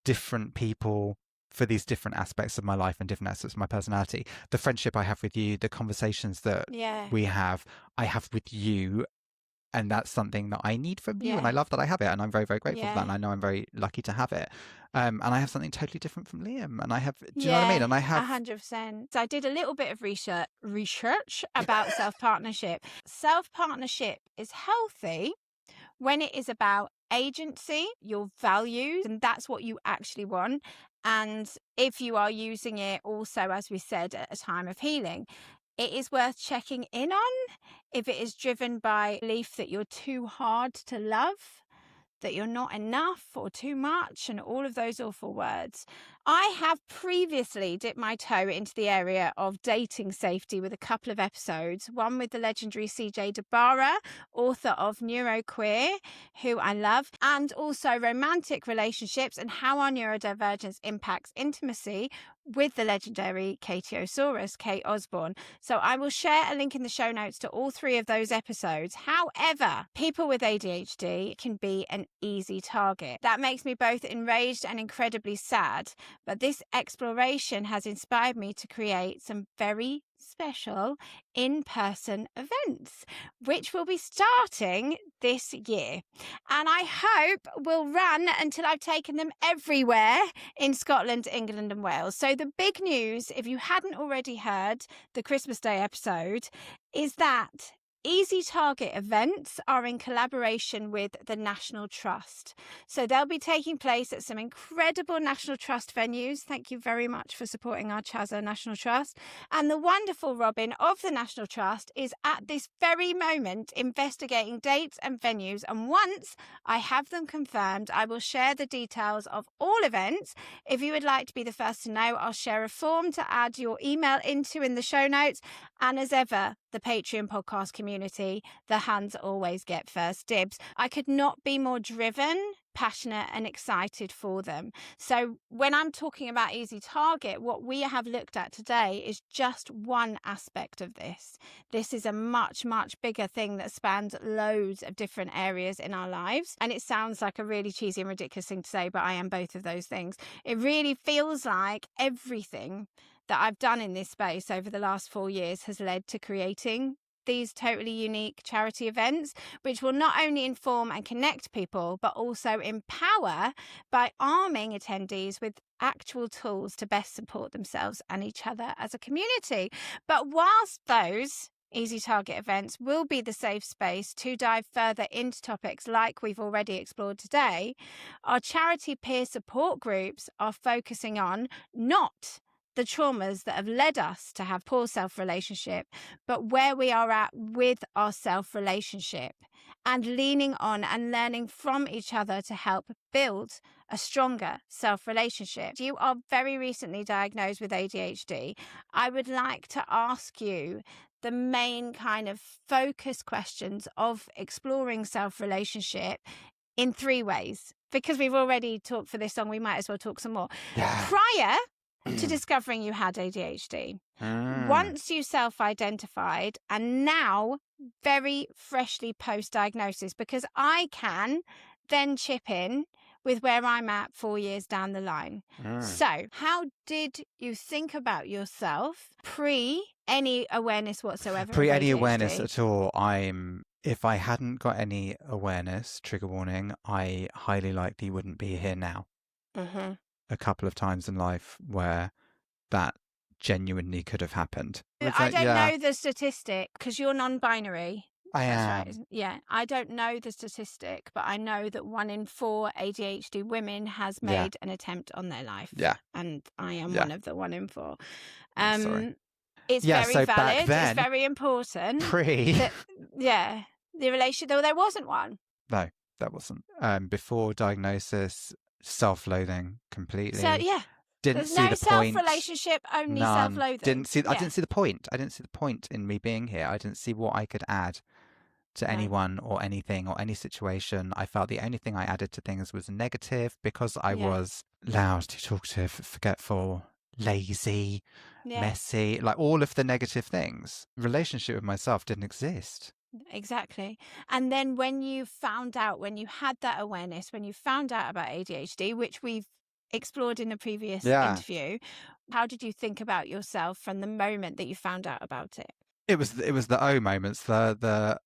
different people for these different aspects of my life and different aspects of my personality. The friendship I have with you, the conversations that I have with you, and that's something that I need from you, and I love that I have it, and I'm very, very grateful for that, and I know I'm very lucky to have it. And I have something totally different from Liam, and I have, do you know what I mean? And I have 100%. So I did a little bit of research about self-partnership. Self-partnership is healthy when it is about agency, your values, and that's what you actually want. And if you are using it also, as we said, at a time of healing, it is worth checking in on if it is driven by belief that you're too hard to love, that you're not enough or too much, and all of those awful words. I have previously dipped my toe into the area of dating safety with a couple of episodes, one with the legendary CJ DeBarra, author of Neuroqueer, who I love, and also romantic relationships and how our neurodivergence impacts intimacy with the legendary Katiosaurus, Kate Osborne. So I will share a link in the show notes to all three of those episodes. However, people with ADHD can be an easy target. That makes me both enraged and incredibly sad. But this exploration has inspired me to create some very special in-person events, which will be starting this year. And I hope will run until I've taken them everywhere in Scotland, England and Wales. So the big news, if you hadn't already heard the Christmas Day episode, is that Easy Target events are in collaboration with the National Trust. So they'll be taking place at some incredible National Trust venues. Thank you very much for supporting our Chazza National Trust. And the wonderful Robin of the National Trust is at this very moment investigating dates and venues. And once I have them confirmed, I will share the details of all events. If you would like to be the first to know, I'll share a form to add your email into in the show notes. And as ever, the Patreon podcast community, the hands always get first dibs. I could not be more driven, passionate and excited for them. So when I'm talking about Easy Target, what we have looked at today is just one aspect of this. This is a much, much bigger thing that spans loads of different areas in our lives. And it sounds like a really cheesy and ridiculous thing to say, but I am both of those things. It really feels like everything that I've done in this space over the last 4 years has led to creating these totally unique charity events, which will not only inform and connect people, but also empower by arming attendees with actual tools to best support themselves and each other as a community. But whilst those Easy Target events will be the safe space to dive further into topics like we've already explored today, our charity peer support groups are focusing on not the traumas that have led us to have poor self-relationship, but where we are at with our self-relationship and leaning on and learning from each other to help build a stronger self-relationship. You are very recently diagnosed with ADHD. I would like to ask you the main kind of focus questions of exploring self-relationship in 3 ways. Because we've already talked for this song, we might as well talk some more. Yeah. Prior to discovering you had ADHD, once you self-identified, and now very freshly post-diagnosis, because I can then chip in with where I'm at 4 years down the line. So how did you think about yourself pre any awareness whatsoever Pre of any awareness ADHD? at all, if I hadn't got any awareness, trigger warning, I highly likely wouldn't be here now. Mm-hmm. A couple of times in life where that genuinely could have happened. I don't know the statistic because you're non-binary. I That's am. right. Yeah. I don't know the statistic, but I know that 1 in 4 ADHD women has Yeah. made an attempt on their life. Yeah. And I am Yeah. one of the 1 in 4. I'm sorry. It's Yeah, very so back valid. then, It's very important. Pre. Yeah. The relation, though there wasn't one. No, that wasn't. Before diagnosis, self-loathing completely. So, yeah. Didn't There's see no the point. self-relationship, only None. self-loathing. I didn't see the point. I didn't see the point in me being here. I didn't see what I could add to anyone or anything or any situation. I felt the only thing I added to things was negative because I was loud, too talkative, forgetful, lazy, messy, like all of the negative things. Relationship with myself didn't exist. Exactly. And then when you found out, when you had that awareness, when you found out about ADHD, which we've explored in a previous interview, how did you think about yourself from the moment that you found out about it? It was the O moments, the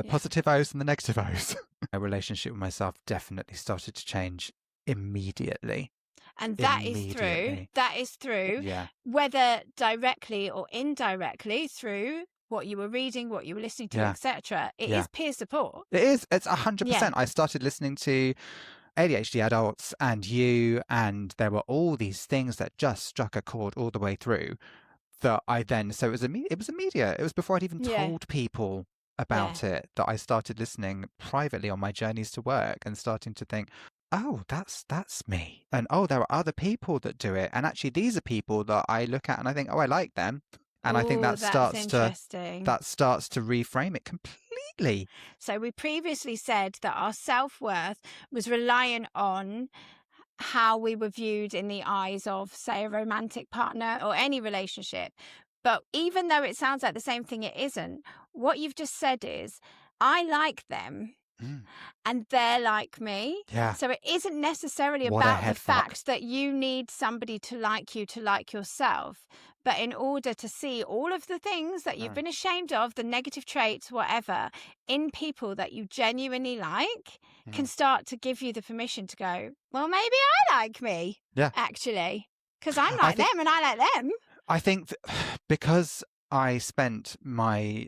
positive O's and the negative O's. My relationship with myself definitely started to change immediately. And that is through, whether directly or indirectly, through what you were reading, what you were listening to, etc. It is peer support. It is. It's 100%. I started listening to ADHD adults and you, and there were all these things that just struck a chord all the way through. That I then, so it was immediate. It was before I'd even told people about it that I started listening privately on my journeys to work and starting to think, oh, that's me. And oh, there are other people that do it. And actually these are people that I look at and I think, oh, I like them. And I think that starts to reframe it completely. So we previously said that our self-worth was reliant on how we were viewed in the eyes of, say, a romantic partner or any relationship. But even though it sounds like the same thing, it isn't. What you've just said is, I like them and they're like me. Yeah. So it isn't necessarily about the fact that you need somebody to like you to like yourself. But in order to see all of the things that you've been ashamed of, the negative traits, whatever, in people that you genuinely like, can start to give you the permission to go, well, maybe I like me, actually, because I'm like them and I like them. I think because I spent my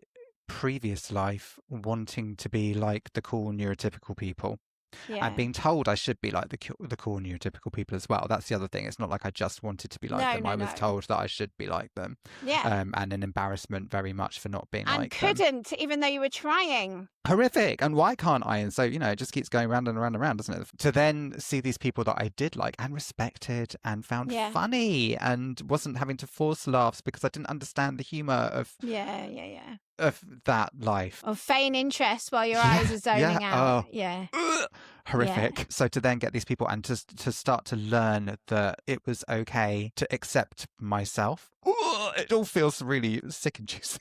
previous life wanting to be like the cool neurotypical people. Yeah. And being told I should be like the cool neurotypical people as well. That's the other thing. It's not like I just wanted to be like them. I was told that I should be like them. Yeah. And an embarrassment very much for not being and like them. couldn't, even though you were trying. Horrific. And why can't I? And so, it just keeps going round and around and around, doesn't it? To then see these people that I did like and respected and found funny and wasn't having to force laughs because I didn't understand the humour of of that life. Or feign interest while your eyes are zoning out. Horrific. So to then get these people and to start to learn that it was okay to accept myself. It all feels really sick and juicy.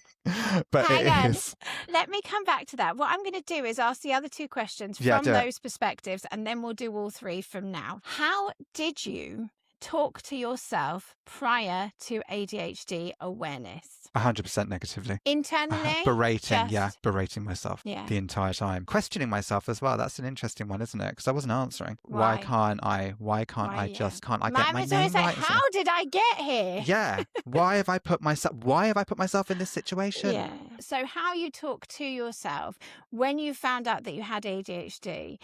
But Hang on. is. Let me come back to that. What I'm going to do is ask the other two questions from those perspectives, and then we'll do all three from now. How did you talk to yourself prior to ADHD awareness? 100% negatively. Internally? Berating myself the entire time. Questioning myself as well. That's an interesting one, isn't it? Because I wasn't answering. Why can't I? Why can't I just? Can't I get my name right? How did I get here? Yeah. Why have I put myself in this situation? Yeah. So how you talk to yourself when you found out that you had ADHD,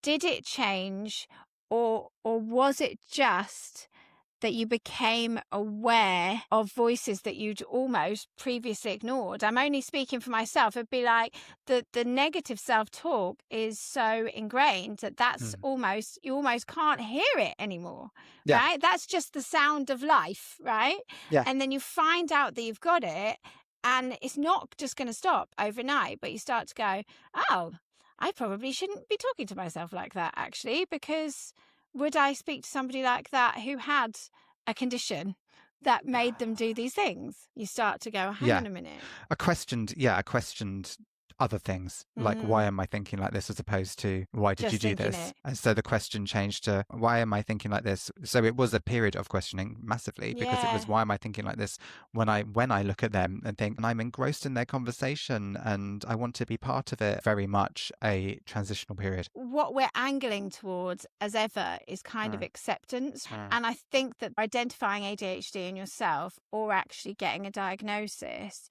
did it change, or was it just that you became aware of voices that you'd almost previously ignored? I'm only speaking for myself. It'd be like the negative self-talk is so ingrained that you almost can't hear it anymore, right? That's just the sound of life, right? Yeah. And then you find out that you've got it, and it's not just going to stop overnight, but you start to go, oh, I probably shouldn't be talking to myself like that, actually, because would I speak to somebody like that who had a condition that made them do these things? You start to go, hang on a minute. I questioned other things, like why am I thinking like this, as opposed to why did you do this? And so the question changed to why am I thinking like this? So it was a period of questioning massively, because it was why am I thinking like this when I look at them and think, and I'm engrossed in their conversation and I want to be part of it. Very much a transitional period. What we're angling towards as ever is kind of acceptance. And I think that identifying ADHD in yourself, or actually getting a diagnosis,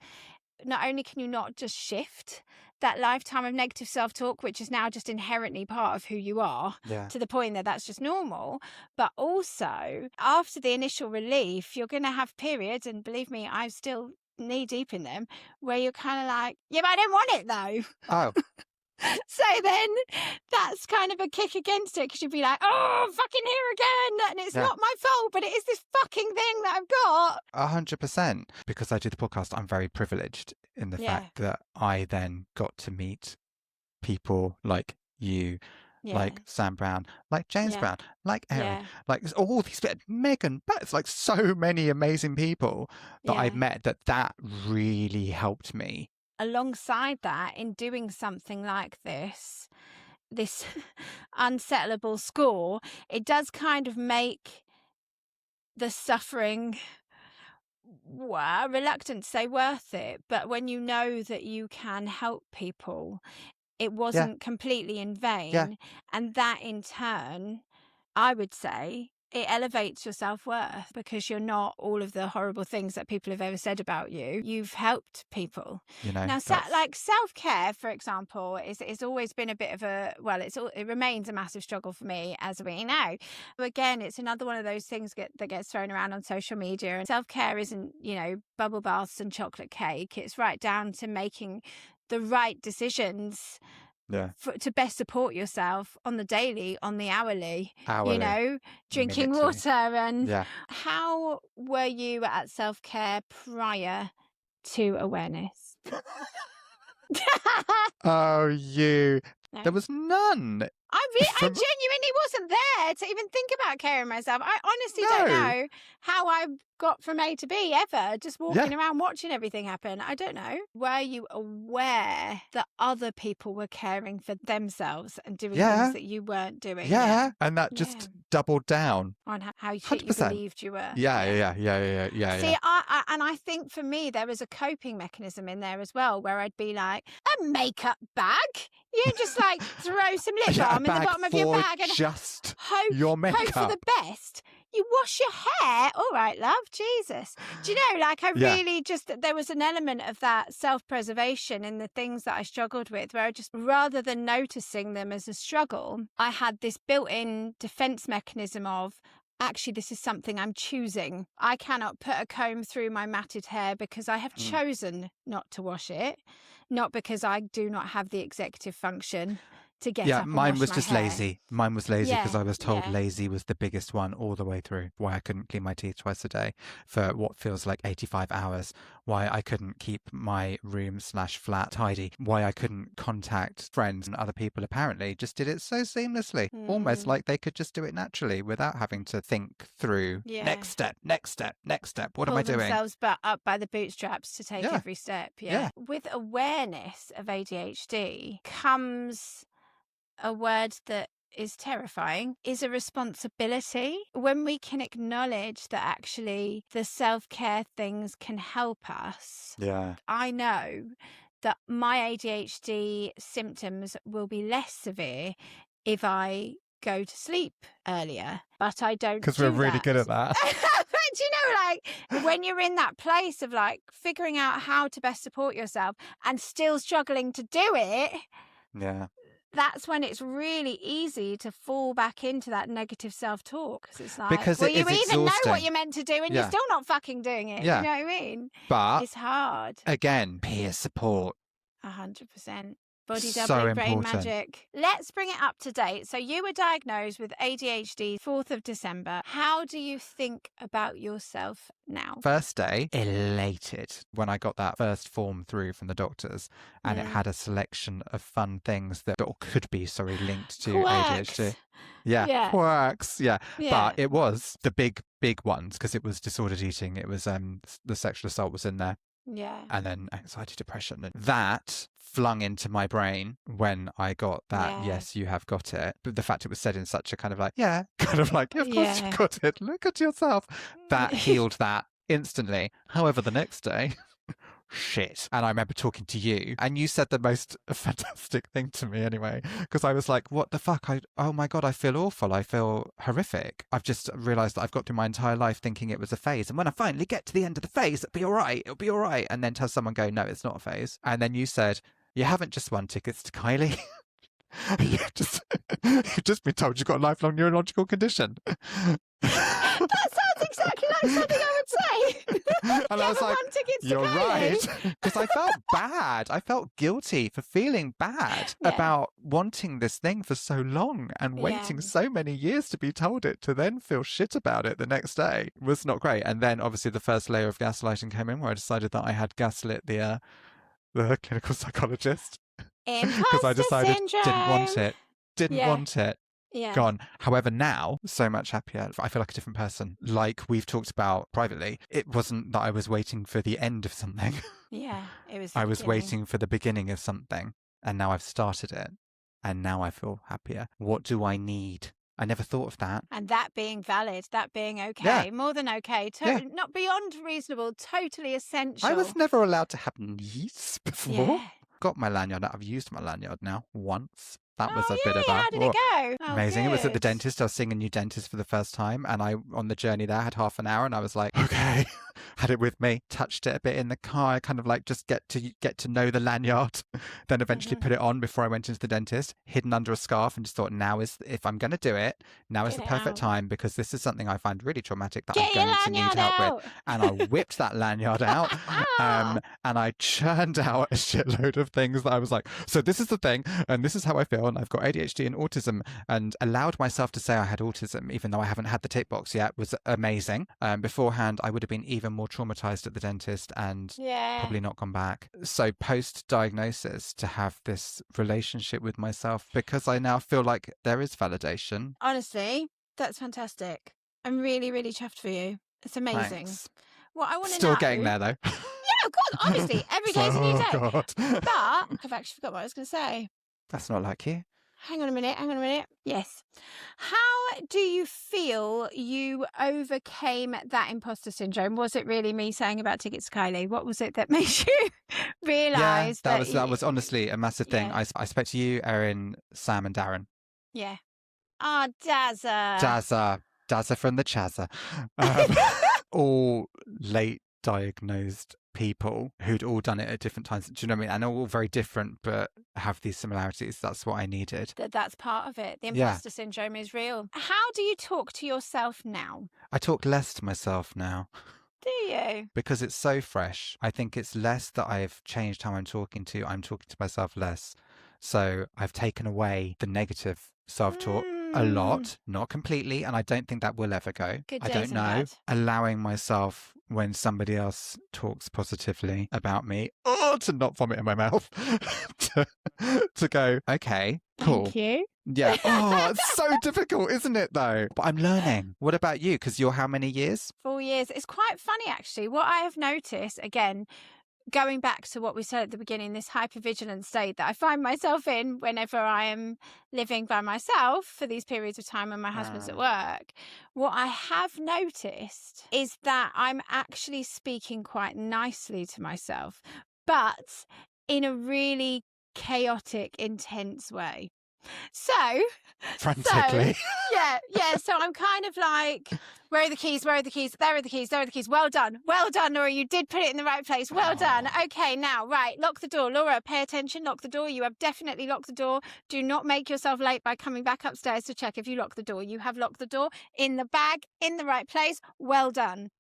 not only can you not just shift that lifetime of negative self-talk, which is now just inherently part of who you are, to the point that that's just normal, but also after the initial relief, you're going to have periods, and believe me, I'm still knee deep in them, where you're kind of like, yeah, but I don't want it though. Oh. So then that's kind of a kick against it, because you'd be like, oh, fucking here again. And it's not my fault, but it is this fucking thing that I've got. 100%. Because I do the podcast, I'm very privileged in the fact that I then got to meet people like you, like Sam Brown, like James Brown, like Erin, like all these, Megan, it's like so many amazing people that I've met that really helped me. Alongside that, in doing something like this unsettlable score, it does kind of make the suffering, reluctant to say worth it, but when you know that you can help people, it wasn't completely in vain. And that in turn, I would say, it elevates your self-worth, because you're not all of the horrible things that people have ever said about you. You've helped people. Now, like self-care, for example, is always been a bit of it remains a massive struggle for me, as we know. But again, it's another one of those things that gets thrown around on social media. And self-care isn't, bubble baths and chocolate cake. It's right down to making the right decisions to best support yourself on the daily, on the hourly, drinking water. And how were you at self-care prior to awareness? No. There was none. I genuinely wasn't there to even think about caring myself. I honestly don't know how I got from A to B ever, just walking around watching everything happen. I don't know. Were you aware that other people were caring for themselves and doing things that you weren't doing? Yeah. And that just doubled down on how you believed you were. Yeah. See, I think for me, there was a coping mechanism in there as well, where I'd be like, a makeup bag? You just like throw some lip balm in the bottom of your bag and just hope your makeup. for the best. You wash your hair? All right, love. Jesus. Do you know, like, I Yeah. really just, there was an element of that self-preservation in the things that I struggled with, where I just, rather than noticing them as a struggle, I had this built-in defense mechanism of, actually, this is something I'm choosing. I cannot put a comb through my matted hair because I have chosen not to wash it, not because I do not have the executive function to get Yeah, up and mine wash was my just hair. lazy. Mine was lazy because Yeah, I was told yeah. lazy was the biggest one all the way through. Why I couldn't clean my teeth twice a day for what feels like 85 hours. Why I couldn't keep my room/flat tidy. Why I couldn't contact friends and other people apparently just did it so seamlessly. Almost like they could just do it naturally without having to think through Yeah. next step, next step, next step. What am Pull I doing? themselves up by the bootstraps to take Yeah. every step. Yeah. With awareness of ADHD comes a word that is terrifying, is a responsibility. When we can acknowledge that actually the self-care things can help us. Yeah. I know that my ADHD symptoms will be less severe if I go to sleep earlier, but I don't Because do we're really that. good at that. But do you know, like, when you're in that place of like figuring out how to best support yourself and still struggling to do it, Yeah. that's when it's really easy to fall back into that negative self-talk. Because it's like, Because well, it you is even know what exhausting. you're meant to do and you're Yeah. still not fucking doing it. Yeah. You know what I mean? But It's hard. again, peer support. 100%. Body So doubly, brain important. magic. Let's bring it up to date. So you were diagnosed with ADHD 4th of December. How do you think about yourself now? First day, elated when I got that first form through from the doctors, and it had a selection of fun things that or could be, linked to ADHD. Quirks. Yeah, Yeah. quirks. Yeah. Yeah. But it was the big ones because it was disordered eating. It was the sexual assault was in there. Yeah. And then anxiety, depression. And that flung into my brain when I got that, yes, you have got it. But the fact it was said in such a kind of like, yeah, kind of like, of course you've got it. Look at yourself. That healed that instantly. However, the next day, shit. And I remember talking to you and you said the most fantastic thing to me anyway, because I was like, what the fuck? Oh my God, I feel awful. I feel horrific. I've just realized that I've got through my entire life thinking it was a phase. And when I finally get to the end of the phase, it'll be all right. It'll be all right. And then tell someone go, no, it's not a phase. And then you said, you haven't just won tickets to Kylie. you've just been told you've got a lifelong neurological condition. That sounds exactly like something I would say. And I was like, you're right. Kylie. Because I felt bad. I felt guilty for feeling bad about wanting this thing for so long and waiting so many years to be told it, to then feel shit about it the next day was not great. And then obviously the first layer of gaslighting came in where I decided that I had gaslit the clinical psychologist. Because I decided syndrome. didn't want it. Yeah. Gone. However, now, so much happier. I feel like a different person. Like we've talked about privately, it wasn't that I was waiting for the end of something. Yeah, it was. I was waiting for the beginning of something, and now I've started it, and now I feel happier. What do I need? I never thought of that. And that being valid, that being okay, more than okay, not beyond reasonable, totally essential. I was never allowed to have needs before. Got my lanyard out. I've used my lanyard now once. That was a bit of a... How did it go? Amazing. Good. It was at the dentist. I was seeing a new dentist for the first time. And I, on the journey there, had half an hour and I was like, okay. Had it with me, touched it a bit in the car. I kind of like just get to know the lanyard. Then eventually put it on before I went into the dentist, hidden under a scarf and just thought, now is, if I'm going to do it, now is the perfect time because this is something I find really traumatic that I'm going to need help with. And I whipped that lanyard out and I churned out a shitload of things that I was like, so this is the thing and this is how I feel and I've got ADHD and autism, and allowed myself to say I had autism even though I haven't had the tick box yet was amazing. Beforehand, I would have been even more traumatized at the dentist and probably not gone back. So post-diagnosis, to have this relationship with myself, because I now feel like there is validation. Honestly, that's fantastic. I'm really, really chuffed for you. It's amazing. Thanks. What I want to know... Still getting there though. Yeah, of course. Honestly, every day's a new day. God. But I've actually forgot what I was going to say. That's not like you. Hang on a minute. Yes. How do you feel you overcame that imposter syndrome? Was it really me saying about tickets to Kylie? What was it that made you realise that was honestly a massive thing. Yeah. I spoke to you, Erin, Sam and Darren. Yeah. Oh, Dazza. Dazza. Dazza from the Chazza. Um, all late diagnosed people who'd all done it at different times. Do you know what I mean? And all very different, but have these similarities. That's what I needed. That's part of it. The Yeah. imposter syndrome is real. How do you talk to yourself now? I talk less to myself now. Do you? Because it's so fresh. I think it's less that I've changed how I'm talking to myself less. So I've taken away the negative self-talk a lot, not completely, and I don't think that will ever go. Good I days don't and know. bad. Allowing myself, when somebody else talks positively about me, to not vomit in my mouth, to go, okay, cool. Thank you. Yeah. Oh, it's so difficult, isn't it, though? But I'm learning. What about you? Because you're how many years? 4 years. It's quite funny, actually. What I have noticed, again, going back to what we said at the beginning, this hypervigilant state that I find myself in whenever I am living by myself for these periods of time when my husband's at work, what I have noticed is that I'm actually speaking quite nicely to myself, but in a really chaotic, intense way. So, Frantically. So I'm kind of like, where are the keys? Where are the keys? There are the keys. There are the keys. Well done, Laura. You did put it in the right place. Well done. Okay, now, right, lock the door. Laura, pay attention. Lock the door. You have definitely locked the door. Do not make yourself late by coming back upstairs to check if you lock the door. You have locked the door in the bag, in the right place. Well done.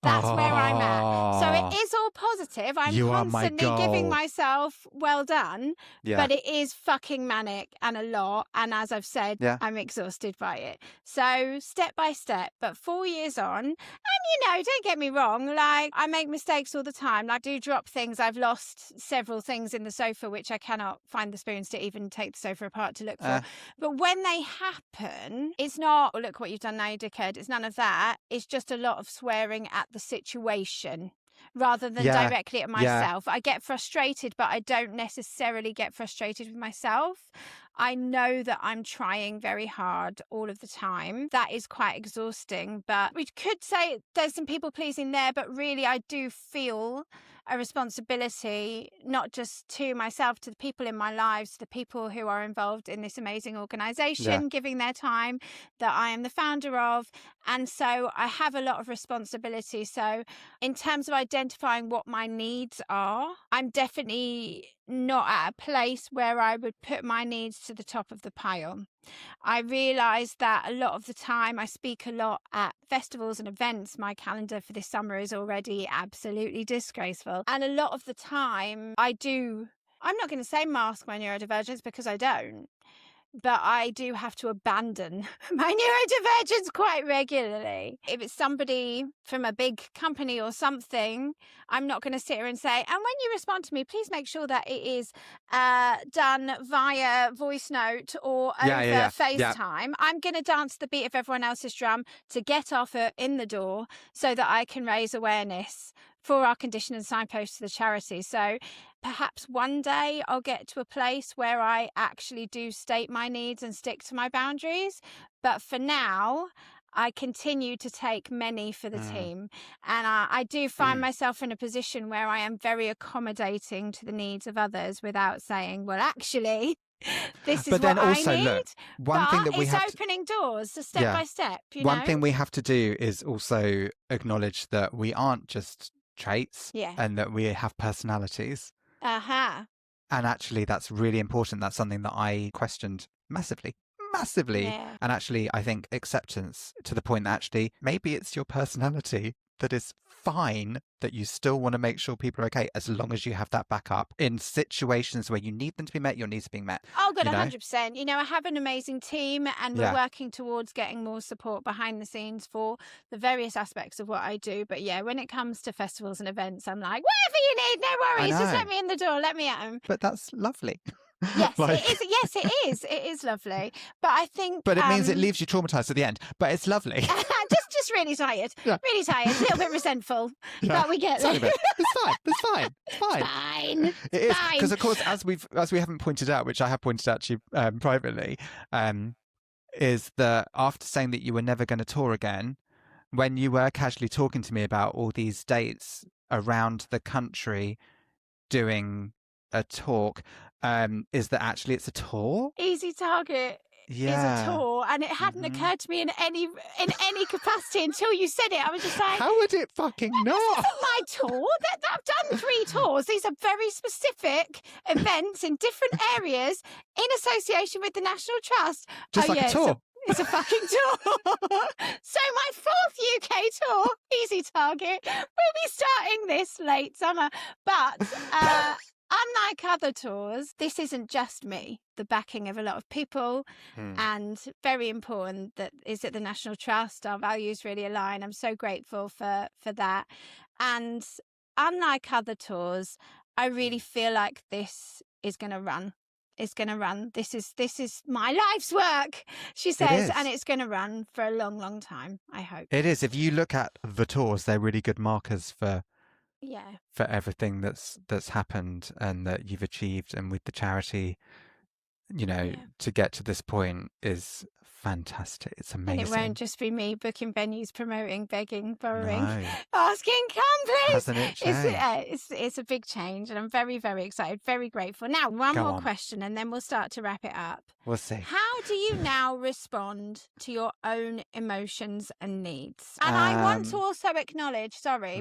That's where I'm at. So it is all positive. I'm constantly giving myself well done, but it is fucking manic and a lot. And as I've said, I'm exhausted by it. So step by step, but 4 years on, and don't get me wrong, like I make mistakes all the time. I do drop things. I've lost several things in the sofa, which I cannot find the spoons to even take the sofa apart to look for. But when they happen, it's not, look what you've done now, you dickhead. It's none of that. It's just a lot of swearing at the situation rather than directly at myself. I get frustrated, but I don't necessarily get frustrated with myself. I know that I'm trying very hard all of the time. That is quite exhausting, but we could say there's some people pleasing there, but really I do feel a responsibility, not just to myself, to the people in my lives, to the people who are involved in this amazing organization, giving their time, that I am the founder of. And so I have a lot of responsibility. So in terms of identifying what my needs are, I'm definitely not at a place where I would put my needs to the top of the pile. I realise that a lot of the time I speak a lot at festivals and events. My calendar for this summer is already absolutely disgraceful. And a lot of the time I'm not going to say mask my neurodivergence because I don't. But I do have to abandon my neurodivergence quite regularly. If it's somebody from a big company or something, I'm not going to sit here and say, and when you respond to me, please make sure that it is done via voice note or over FaceTime. I'm going to dance the beat of everyone else's drum to get off in the door so that I can raise awareness for our condition and signpost to the charity. So perhaps one day I'll get to a place where I actually do state my needs and stick to my boundaries. But for now, I continue to take many for the team. And I do find myself in a position where I am very accommodating to the needs of others without saying, well, actually, this is what I need. Look, one thing that we have opening doors, so step by step. One thing we have to do is also acknowledge that we aren't just traits and that we have personalities. And actually, that's really important. That's something that I questioned massively. And actually, I think acceptance to the point that actually maybe it's your personality that is fine, that you still want to make sure people are okay as long as you have that backup in situations where you need them to be met, your needs are being met. Oh, good, 100%. I have an amazing team and we're working towards getting more support behind the scenes for the various aspects of what I do. But when it comes to festivals and events, I'm like, whatever you need, no worries, just let me in the door, let me at them. But that's lovely. Yes, it is. Yes, it is. It is lovely. But I think... But it means it leaves you traumatised at the end. But it's lovely. just really tired. Really tired. A little bit resentful. But we get there. It's fine. It is. Because, of course, as we haven't pointed out, which I have pointed out to you privately, is that after saying that you were never going to tour again, when you were casually talking to me about all these dates around the country doing a talk, is that actually it's a tour? Easy target is a Yeah. tour, and it hadn't occurred to me in any capacity until you said it. I was just like, How would it fucking this not? isn't my tour. I've done 3 tours. These are very specific events in different areas in association with the National Trust. Just like a tour. It's a fucking tour. So my 4th UK tour, easy target, will be starting this late summer. But unlike other tours, this isn't just me. The backing of a lot of people, and very important that is at the National Trust. Our values really align. I'm so grateful for that. And unlike other tours, I really feel like this is going to run. It's going to run. This is my life's work, she says, and it's going to run for a long, long time, I hope. It is. If you look at the tours, they're really good markers for everything that's happened and that you've achieved, and with the charity, to get to this point is fantastic. It's amazing. And it won't just be me booking venues, promoting, begging, borrowing, No. asking, come please. Hasn't it changed? It's a big change, and I'm very, very excited, very grateful. Now, one Go more on. question, and then we'll start to wrap it up. We'll see. How do you now respond to your own emotions and needs? And I want to also acknowledge,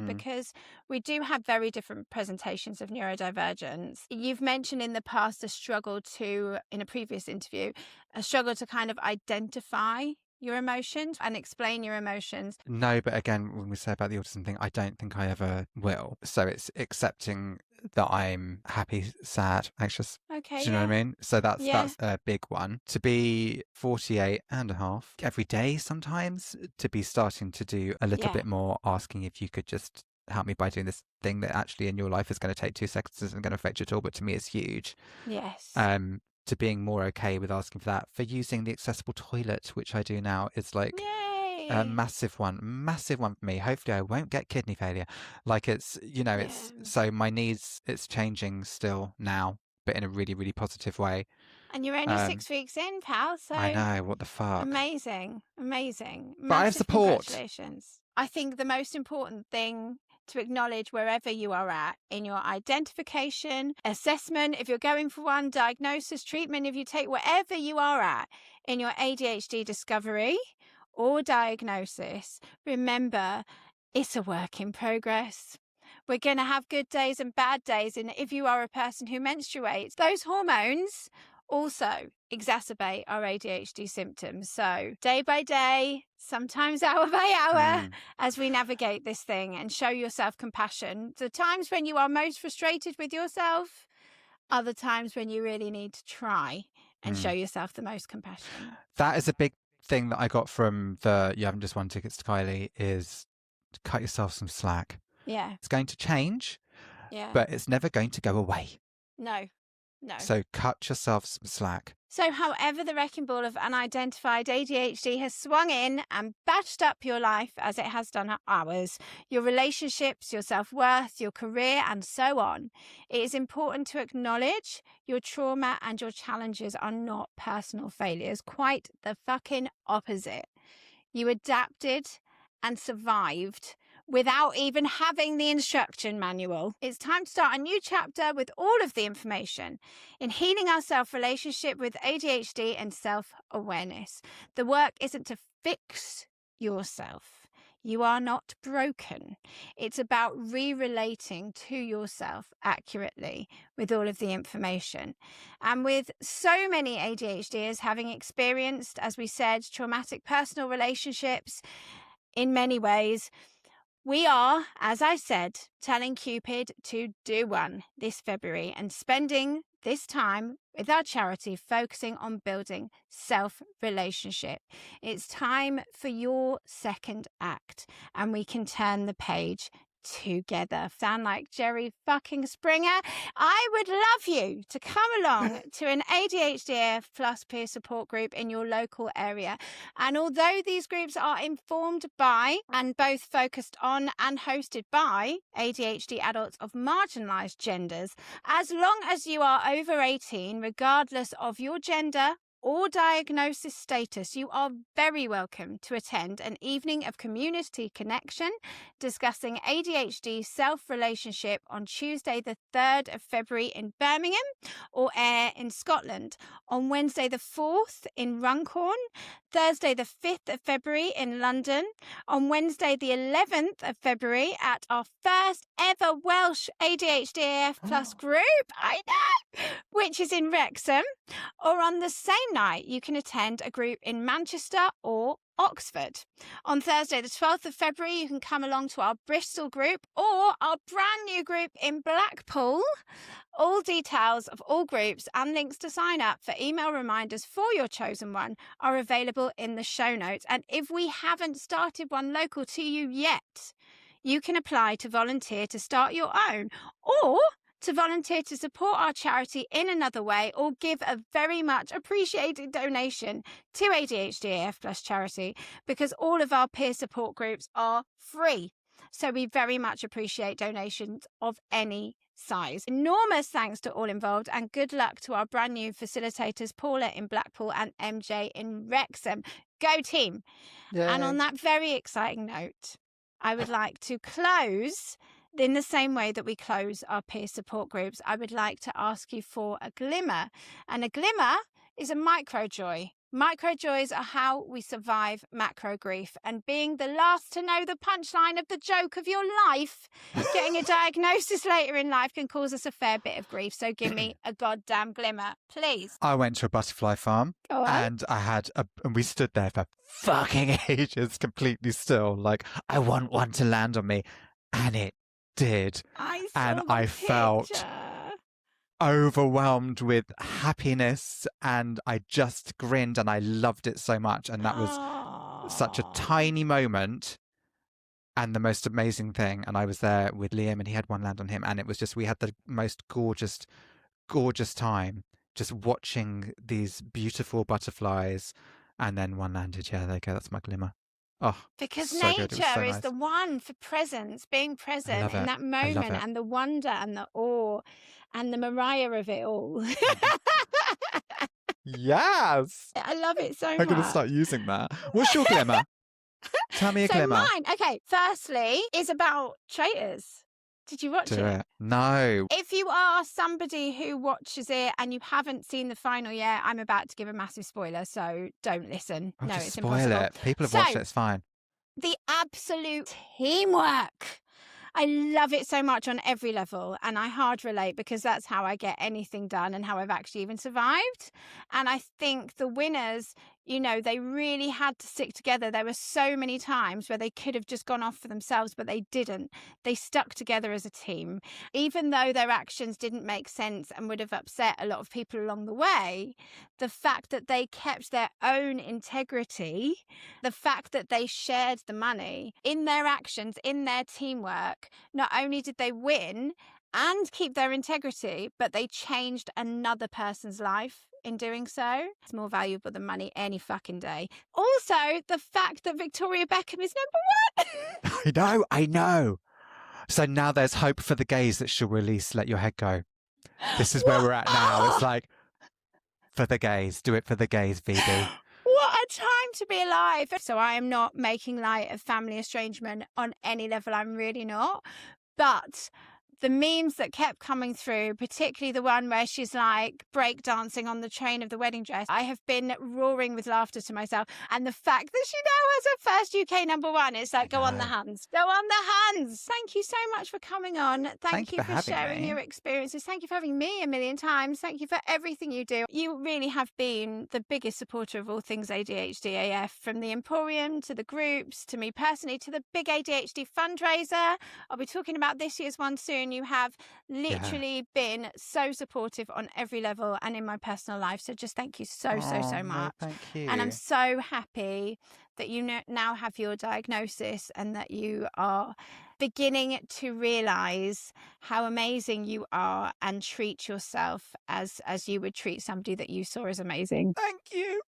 because we do have very different presentations of neurodivergence. You've mentioned in the past in a previous interview, a struggle to kind of identify your emotions and explain your emotions. No, but again, when we say about the autism thing, I don't think I ever will. So it's accepting that I'm happy, sad, anxious. Okay. Do you know what I mean? So that's a big one. To be 48 and a half every day sometimes, to be starting to do a little bit more, asking if you could just help me by doing this thing that actually in your life is going to take 2 seconds, isn't going to affect you at all, but to me it's huge. Yes. To being more okay with asking for that, for using the accessible toilet, which I do now, is like a massive one for me. Hopefully I won't get kidney failure. Like it's so my needs, it's changing still now, but in a really, really positive way. And you're only 6 weeks in, pal. So I know, what the fuck. Amazing. But I have support. Congratulations. I think the most important thing to acknowledge wherever you are at in your identification, assessment, if you're going for one, diagnosis, treatment, if you take wherever you are at in your ADHD discovery or diagnosis, remember it's a work in progress. We're going to have good days and bad days. And if you are a person who menstruates, those hormones also exacerbate our ADHD symptoms. So day by day, sometimes hour by hour, as we navigate this thing, and show yourself compassion. The times when you are most frustrated with yourself are the times when you really need to try and show yourself the most compassion. That is a big thing that I got from the You Haven't Just Won tickets to Kylie, is to cut yourself some slack. Yeah. It's going to change, but it's never going to go away. No. So cut yourself some slack. So however the wrecking ball of unidentified ADHD has swung in and bashed up your life as it has done ours, your relationships, your self-worth, your career, and so on, it is important to acknowledge your trauma and your challenges are not personal failures. Quite the fucking opposite. You adapted and survived without even having the instruction manual. It's time to start a new chapter with all of the information in healing our self-relationship with ADHD and self-awareness. The work isn't to fix yourself. You are not broken. It's about re-relating to yourself accurately with all of the information. And with so many ADHDers having experienced, as we said, traumatic personal relationships in many ways, we are, as I said, telling Cupid to do one this February and spending this time with our charity focusing on building self-relationship. It's time for your second act, and we can turn the page together. Sound like Jerry fucking Springer? I would love you to come along to an ADHD plus peer support group in your local area. And although these groups are informed by and both focused on and hosted by ADHD adults of marginalised genders, as long as you are over 18, regardless of your gender or diagnosis status, you are very welcome to attend an evening of community connection discussing ADHD Self-relationship on Tuesday the 3rd of February in Birmingham, or Ayr in Scotland, on Wednesday the 4th in Runcorn, Thursday the 5th of February in London, on Wednesday the 11th of February at our first ever Welsh ADHD AF Plus group, I know, which is in Wrexham, or on the same night you can attend a group in Manchester or Oxford. On Thursday the 12th of February you can come along to our Bristol group or our brand new group in Blackpool. All details of all groups and links to sign up for email reminders for your chosen one are available in the show notes. And if we haven't started one local to you yet, you can apply to volunteer to start your own, or to volunteer to support our charity in another way, or give a very much appreciated donation to ADHD AF Plus charity, because all of our peer support groups are free. So we very much appreciate donations of any size. Enormous thanks to all involved, and good luck to our brand new facilitators, Paula in Blackpool and MJ in Wrexham. Go team! Yay. And on that very exciting note, I would like to close in the same way that we close our peer support groups. I would like to ask you for a glimmer. And a glimmer is a micro joy. Micro joys are how we survive macro grief. And being the last to know the punchline of the joke of your life, getting a diagnosis later in life can cause us a fair bit of grief. So give me a goddamn glimmer, please. I went to a butterfly farm Go on. and and we stood there for fucking ages, completely still. Like, I want one to land on me. And it did. I felt overwhelmed with happiness, and I just grinned and I loved it so much. And that was such a tiny moment and the most amazing thing. And I was there with Liam and he had one land on him, and it was just, we had the most gorgeous time just watching these beautiful butterflies, and then one landed. Yeah, there you go. That's my glimmer. Oh, because so good. It was nature so is nice. the one for presence, being present in it. that I love moment, it. and the wonder and the awe and the Mariah of it all. Yes. I love it so much. I'm going to start using that. What's your glimmer? Tell me a glimmer. Mine, okay, firstly, is about Traitors. Did you watch Do it. No. If you are somebody who watches it and you haven't seen the final yet, I'm about to give a massive spoiler, so don't listen. Oh, no, just it's spoil impossible. it. People have watched it. It's fine. The absolute teamwork. I love it so much on every level, and I hard relate because that's how I get anything done and how I've actually even survived. And I think the winners, you know, they really had to stick together. There were so many times where they could have just gone off for themselves, but they didn't. They stuck together as a team. Even though their actions didn't make sense and would have upset a lot of people along the way, the fact that they kept their own integrity, the fact that they shared the money in their actions, in their teamwork, not only did they win and keep their integrity, but they changed another person's life in doing so. It's more valuable than money any fucking day. Also, the fact that Victoria Beckham is number 1. I know. So now there's hope for the gays that she'll release Let Your Head Go. This is where we're at now. It's like, for the gays. Do it for the gays, VB. What a time to be alive. So I am not making light of family estrangement on any level. I'm really not. But the memes that kept coming through, particularly the one where she's like breakdancing on the train of the wedding dress, I have been roaring with laughter to myself. And the fact that she now has her first UK number 1, it's like, go on the hands. Go on the hands. Thank you so much for coming on. Thank you for sharing your experiences. Thank you for having me a million times. Thank you for everything you do. You really have been the biggest supporter of all things ADHD AF, from the Emporium to the groups, to me personally, to the big ADHD fundraiser. I'll be talking about this year's one soon. You have literally been so supportive on every level and in my personal life. So just thank you so much. Thank you. And I'm so happy that you now have your diagnosis and that you are beginning to realise how amazing you are and treat yourself as you would treat somebody that you saw as amazing. Thank you.